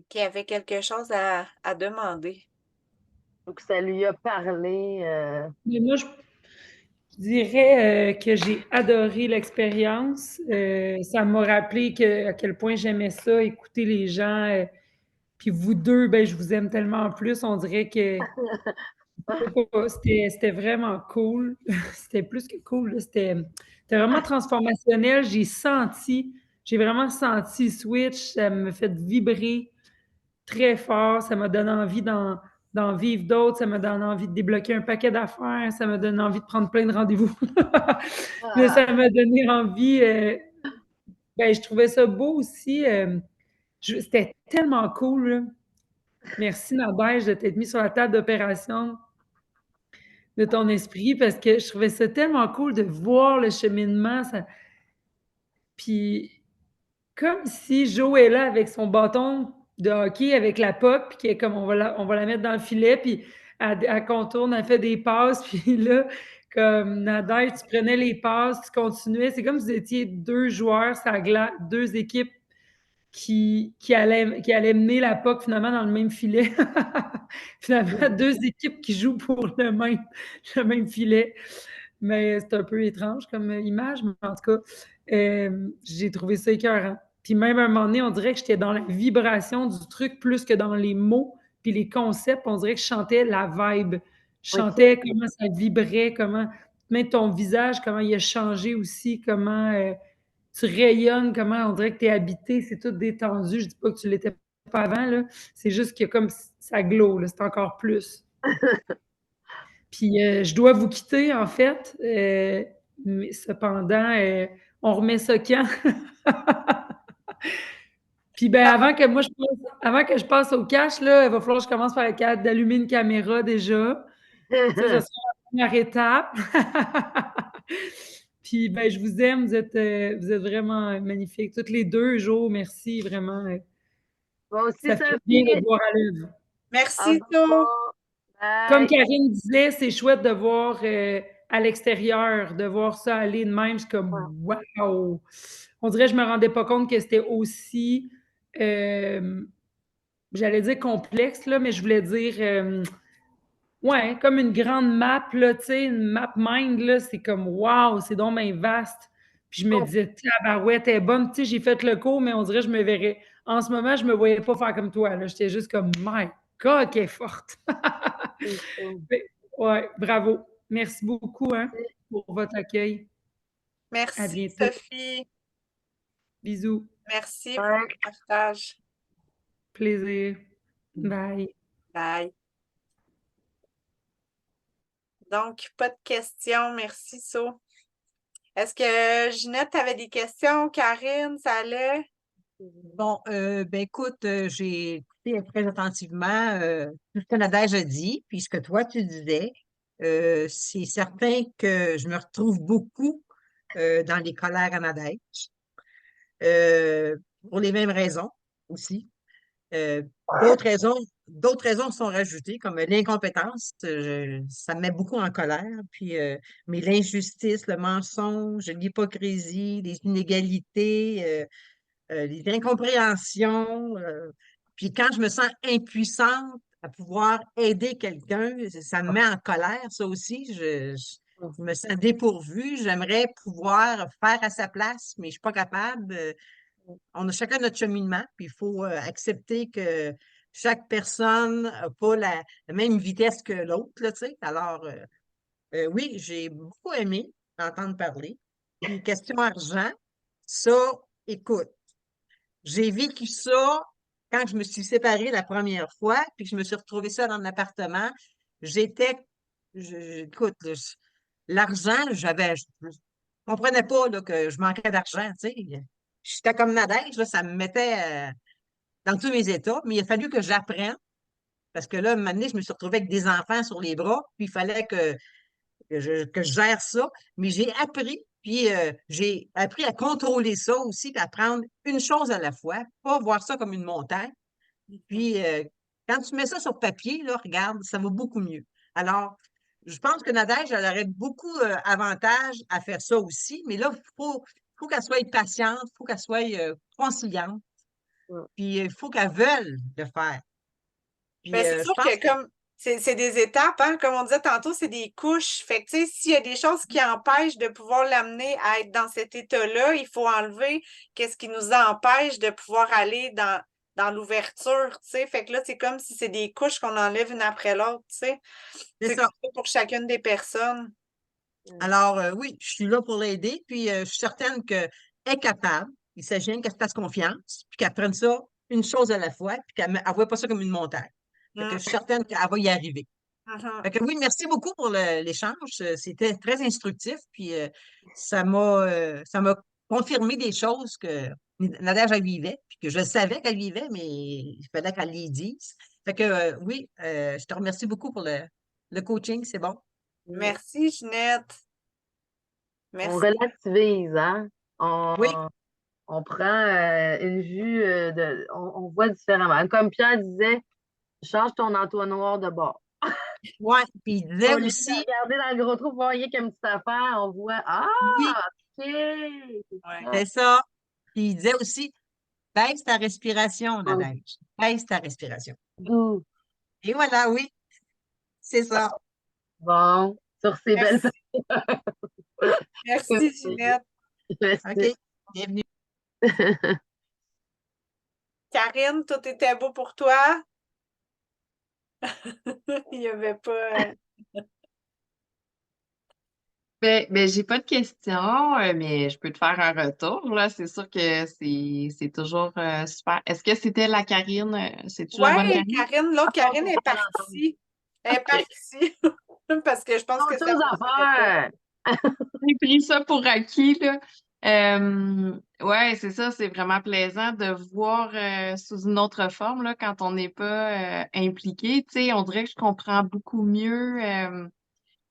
qui avait quelque chose à demander? Donc, ça lui a parlé. Mais moi, je dirais que j'ai adoré l'expérience. Ça m'a rappelé à quel point j'aimais ça, écouter les gens. Puis vous deux, ben, je vous aime tellement en plus. On dirait que c'était vraiment cool. C'était plus que cool, là. C'était vraiment transformationnel. J'ai vraiment senti le switch. Ça me fait vibrer très fort. Ça m'a donné envie d'en vivre d'autres. Ça me donne envie de débloquer un paquet d'affaires. Ça me donne envie de prendre plein de rendez-vous. Mais Ah, ça m'a donné envie. Ben, je trouvais ça beau aussi. C'était tellement cool, là. Merci, Nadège, de t'être mis sur la table d'opération de ton esprit parce que je trouvais ça tellement cool de voir le cheminement. Puis, comme si Joe est là avec son bâton de hockey, avec la puck, puis qui est comme on va la mettre dans le filet, puis elle contourne, elle fait des passes, puis là, comme Nadège, tu prenais les passes, tu continuais. C'est comme si vous étiez deux joueurs, deux équipes qui allaient mener la puck finalement dans le même filet. Finalement, deux équipes qui jouent pour le même filet. Mais c'est un peu étrange comme image, mais en tout cas, j'ai trouvé ça écœurant. Puis même à un moment donné, on dirait que j'étais dans la vibration du truc plus que dans les mots, puis les concepts. On dirait que je chantais la vibe. Je OK. chantais comment ça vibrait, même ton visage, comment il a changé aussi, comment tu rayonnes, comment on dirait que tu es habité, c'est tout détendu. Je dis pas que tu l'étais pas avant, là. C'est juste que comme ça glow, là, c'est encore plus. Puis je dois vous quitter, en fait. Mais cependant, on remet ça quand? Puis ben avant que je passe au cash, là, il va falloir que je commence par être capable d'allumer une caméra déjà. Ça sera la première étape. Puis ben, je vous aime, vous êtes vraiment magnifiques. Toutes les deux, Jo, merci, vraiment. Moi aussi, Ça fait bien de Sophie. te voir à l'œuvre. À Merci, To. bientôt. Comme Bye. Karine disait, c'est chouette de voir à l'extérieur, de voir ça aller de même. C'est comme, wow! on dirait que je me rendais pas compte que c'était aussi, j'allais dire complexe, là, mais je voulais dire, ouais, comme une grande map, là, tu sais, une map mind, là, c'est comme, wow, c'est donc bien vaste. Puis je me disais, tabarouette, elle est bonne. Tu sais, j'ai fait le cours, mais on dirait que je me verrais. En ce moment, je me voyais pas faire comme toi, là. J'étais juste comme, my God, qu'elle est forte. Mais, ouais, bravo. Merci beaucoup, hein, pour votre accueil. À Merci, bientôt. Sophie. Bisous. Merci pour Ouais. le partage. Plaisir. Bye. Bye. Donc, pas de questions. Merci, So. Est-ce que Ginette, tu avais des questions? Karine, ça allait? Bon, ben écoute, j'ai écouté très attentivement tout ce que Nadège a dit, puis ce que toi tu disais. C'est certain que je me retrouve beaucoup dans les colères à Nadège, euh, pour les mêmes raisons aussi. Euh, d'autres raisons sont rajoutées, comme l'incompétence. Ça me met beaucoup en colère. Puis, mais l'injustice, le mensonge, l'hypocrisie, les inégalités, les incompréhensions. Puis quand je me sens impuissante à pouvoir aider quelqu'un, ça me met en colère, ça aussi. Je me sens dépourvue. J'aimerais pouvoir faire à sa place, mais je ne suis pas capable. On a chacun notre cheminement, puis il faut accepter que chaque personne n'a pas la même vitesse que l'autre, là, tu sais. Alors, oui, j'ai beaucoup aimé entendre parler. Puis, question argent, ça, écoute, j'ai vécu ça quand je me suis séparée la première fois, puis que je me suis retrouvée seule dans un appartement. J'étais, écoute, l'argent, je comprenais pas là, que je manquais d'argent, tu sais. J'étais comme Nadège, là, ça me mettait dans tous mes états, mais il a fallu que j'apprenne, parce que là, un moment donné, je me suis retrouvée avec des enfants sur les bras, puis il fallait que je gère ça. Mais j'ai appris, puis j'ai appris à contrôler ça aussi, puis à prendre une chose à la fois, pas voir ça comme une montagne. Puis quand tu mets ça sur papier, là, regarde, ça va beaucoup mieux. Alors, je pense que Nadège, elle aurait beaucoup avantage à faire ça aussi, mais là, faut qu'elle soit patiente, il faut qu'elle soit conciliante, puis il faut qu'elle veuille le faire. Puis Ben, c'est je sûr pense que que comme c'est des étapes, hein, comme on disait tantôt, c'est des couches. Fait que tu sais, s'il y a des choses qui empêchent de pouvoir l'amener à être dans cet état-là, il faut enlever qu'est-ce qui nous empêche de pouvoir aller dans l'ouverture, tu sais. Fait que là, c'est comme si c'est des couches qu'on enlève une après l'autre, tu sais. c'est C'est ça. comme ça pour chacune des personnes. Alors, oui, je suis là pour l'aider, puis je suis certaine qu'elle est capable. Il s'agit qu'elle se fasse confiance, puis qu'elle prenne ça une chose à la fois, puis qu'elle ne voit pas ça comme une montagne. Fait que je suis certaine qu'elle va y arriver. Mhm. Fait que oui, merci beaucoup pour l'échange. C'était très instructif, puis ça m'a confirmé des choses que Nadège elle vivait, puis que je savais qu'elle vivait, mais il fallait qu'elle les dise. Fait que oui, je te remercie beaucoup pour le coaching, c'est bon. Merci, Ginette. On Merci. relativise, hein? Oui, On prend une vue, on voit différemment. Comme Pierre disait, change ton entonnoir de bord. ouais. Puis il disait Au lieu de aussi, regarder dans le gros trou, voir rien qu'une petite affaire, on voit, ah, oui, OK, c'est Ouais. ça. c'est ça. Puis il disait aussi, baisse ta respiration, Oh, Nadège. Baisse ta respiration. doux. Et voilà, oui, c'est ça. Bon, sur ces belles Merci. Merci, Ginette. OK. Bienvenue. Karine, tout était beau pour toi? Il n'y avait pas. Ben, j'ai pas de questions, mais je peux te faire un retour, là. C'est sûr que c'est toujours super. Est-ce que c'était la Karine? C'est-tu la bonne Ouais, Karine? Karine, l'autre On Karine peut est pas l'entendre. partie. Elle est OK. partie. Parce que je pense que Autre ça ne chose à fonctionnait pas. faire. J'ai pris ça pour acquis, là. Ouais, c'est ça, c'est vraiment plaisant de voir sous une autre forme, là, quand on n'est pas impliqué. Tu sais, on dirait que je comprends beaucoup mieux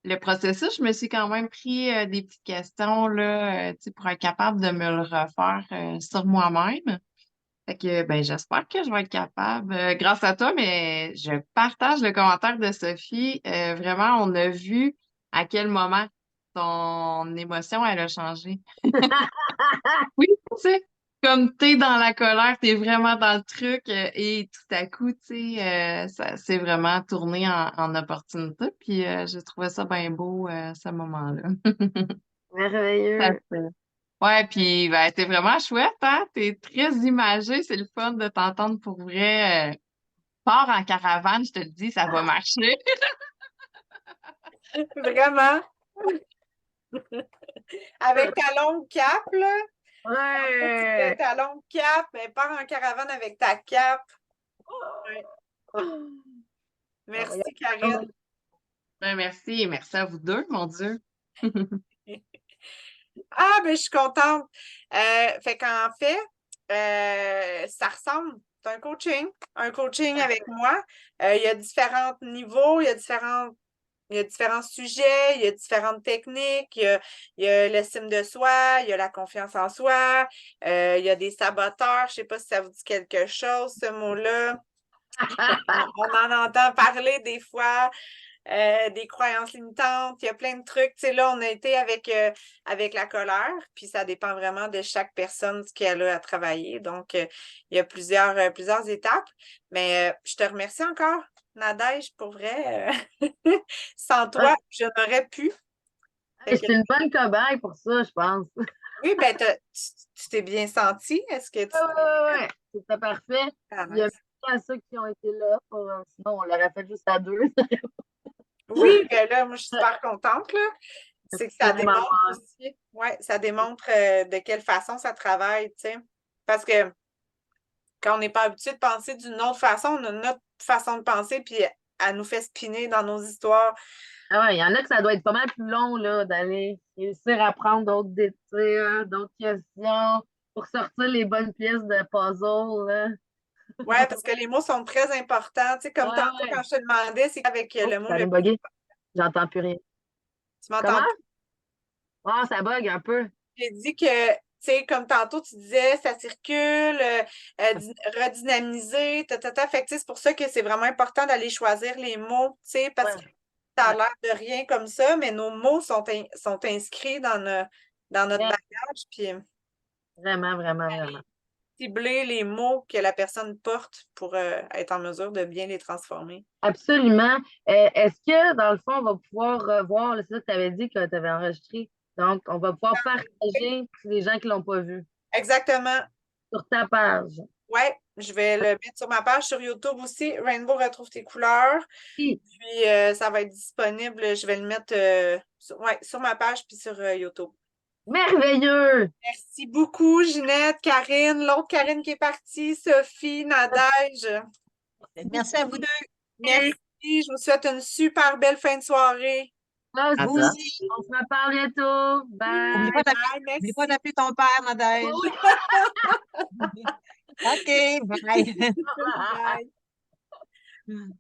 le processus. Je me suis quand même pris des petites questions, là, tu sais, pour être capable de me le refaire sur moi-même. Fait que, ben, j'espère que je vais être capable, grâce à toi, mais je partage le commentaire de Sophie. Vraiment, on a vu à quel moment ton émotion, elle a changé. Oui, tu sais, comme t'es dans la colère, t'es vraiment dans le truc et tout à coup, tu sais, ça s'est vraiment tourné en opportunité. Puis j'ai trouvé ça bien beau, ce moment-là. Ça Merveilleux. fait- Ouais, puis ben, t'es vraiment chouette, hein? T'es très imagé, c'est le fun de t'entendre pour vrai. Pars en caravane, je te le dis, ça va marcher. Vraiment. Avec ta longue cape, là. Ouais. Ta longue cape, mais pars en caravane avec ta cape. Ouais. Merci, Karine. Ben, merci, et merci à vous deux, mon Dieu. Ah, ben, je suis contente. Fait qu'en fait, ça ressemble. C'est un coaching avec moi. Il y a différents niveaux, il y a différents sujets, il y a différentes techniques, il y a l'estime de soi, il y a la confiance en soi, il y a des saboteurs. Je ne sais pas si ça vous dit quelque chose, ce mot-là. On en entend parler des fois. Des croyances limitantes, il y a plein de trucs. Tu sais, là, on a été avec la colère, puis ça dépend vraiment de chaque personne ce qu'elle a à travailler. Donc, il y a plusieurs étapes. Mais je te remercie encore, Nadège, pour vrai. Sans toi, je n'aurais pu. Je suis une bonne cobaye pour ça, je pense. Oui, ben, tu t'es bien senti. Est-ce que tu Ouais. C'était parfait. Ah, Il y a nice. merci à ceux qui ont été là. Sinon, on l'aurait fait juste à deux. Oui, ben là, moi, je suis super contente, là. C'est que ça Vraiment. démontre aussi, ouais, ça démontre de quelle façon ça travaille, tu sais. Parce que quand on n'est pas habitué de penser d'une autre façon, on a notre façon de penser, puis elle nous fait spinner dans nos histoires. Ah ouais, il y en a que ça doit être pas mal plus long, là, d'aller réussir à prendre d'autres détails, d'autres questions pour sortir les bonnes pièces de puzzle, là. Ouais, parce que les mots sont très importants. Tu sais, comme Ouais, tantôt, ouais. quand je te demandais, c'est avec Oh, le mot ça le vient plus. bugger. J'entends plus rien. Tu m'entends? Comment? Ah, ça bug un peu. J'ai dit que, tu sais, comme tantôt, tu disais, ça circule, redynamiser, Fait que, tu sais, c'est pour ça que c'est vraiment important d'aller choisir les mots, tu sais, parce que Ouais, ça a ouais. l'air de rien comme ça, mais nos mots sont inscrits dans notre Ouais, bagage, puis vraiment, vraiment, vraiment. cibler les mots que la personne porte pour être en mesure de bien les transformer. Absolument. Est-ce que, dans le fond, on va pouvoir revoir, là, c'est ça que tu avais dit que tu avais enregistré. Donc, on va pouvoir partager pour les gens qui ne l'ont pas vu Exactement. sur ta page. Ouais, je vais le mettre sur ma page sur YouTube aussi. Rainbow retrouve tes couleurs. Oui. Puis ça va être disponible. Je vais le mettre sur ma page puis sur YouTube. Merveilleux! Merci beaucoup, Ginette, Karine, l'autre Karine qui est partie, Sophie, Nadège. Merci à vous deux. Merci. Je vous souhaite une super belle fin de soirée. Là Vous aussi, aussi. on se reparle bientôt. N'oublie Bye! pas Bye, N'oublie pas merci. d'appeler ton père, Nadège. OK, bye. Bye.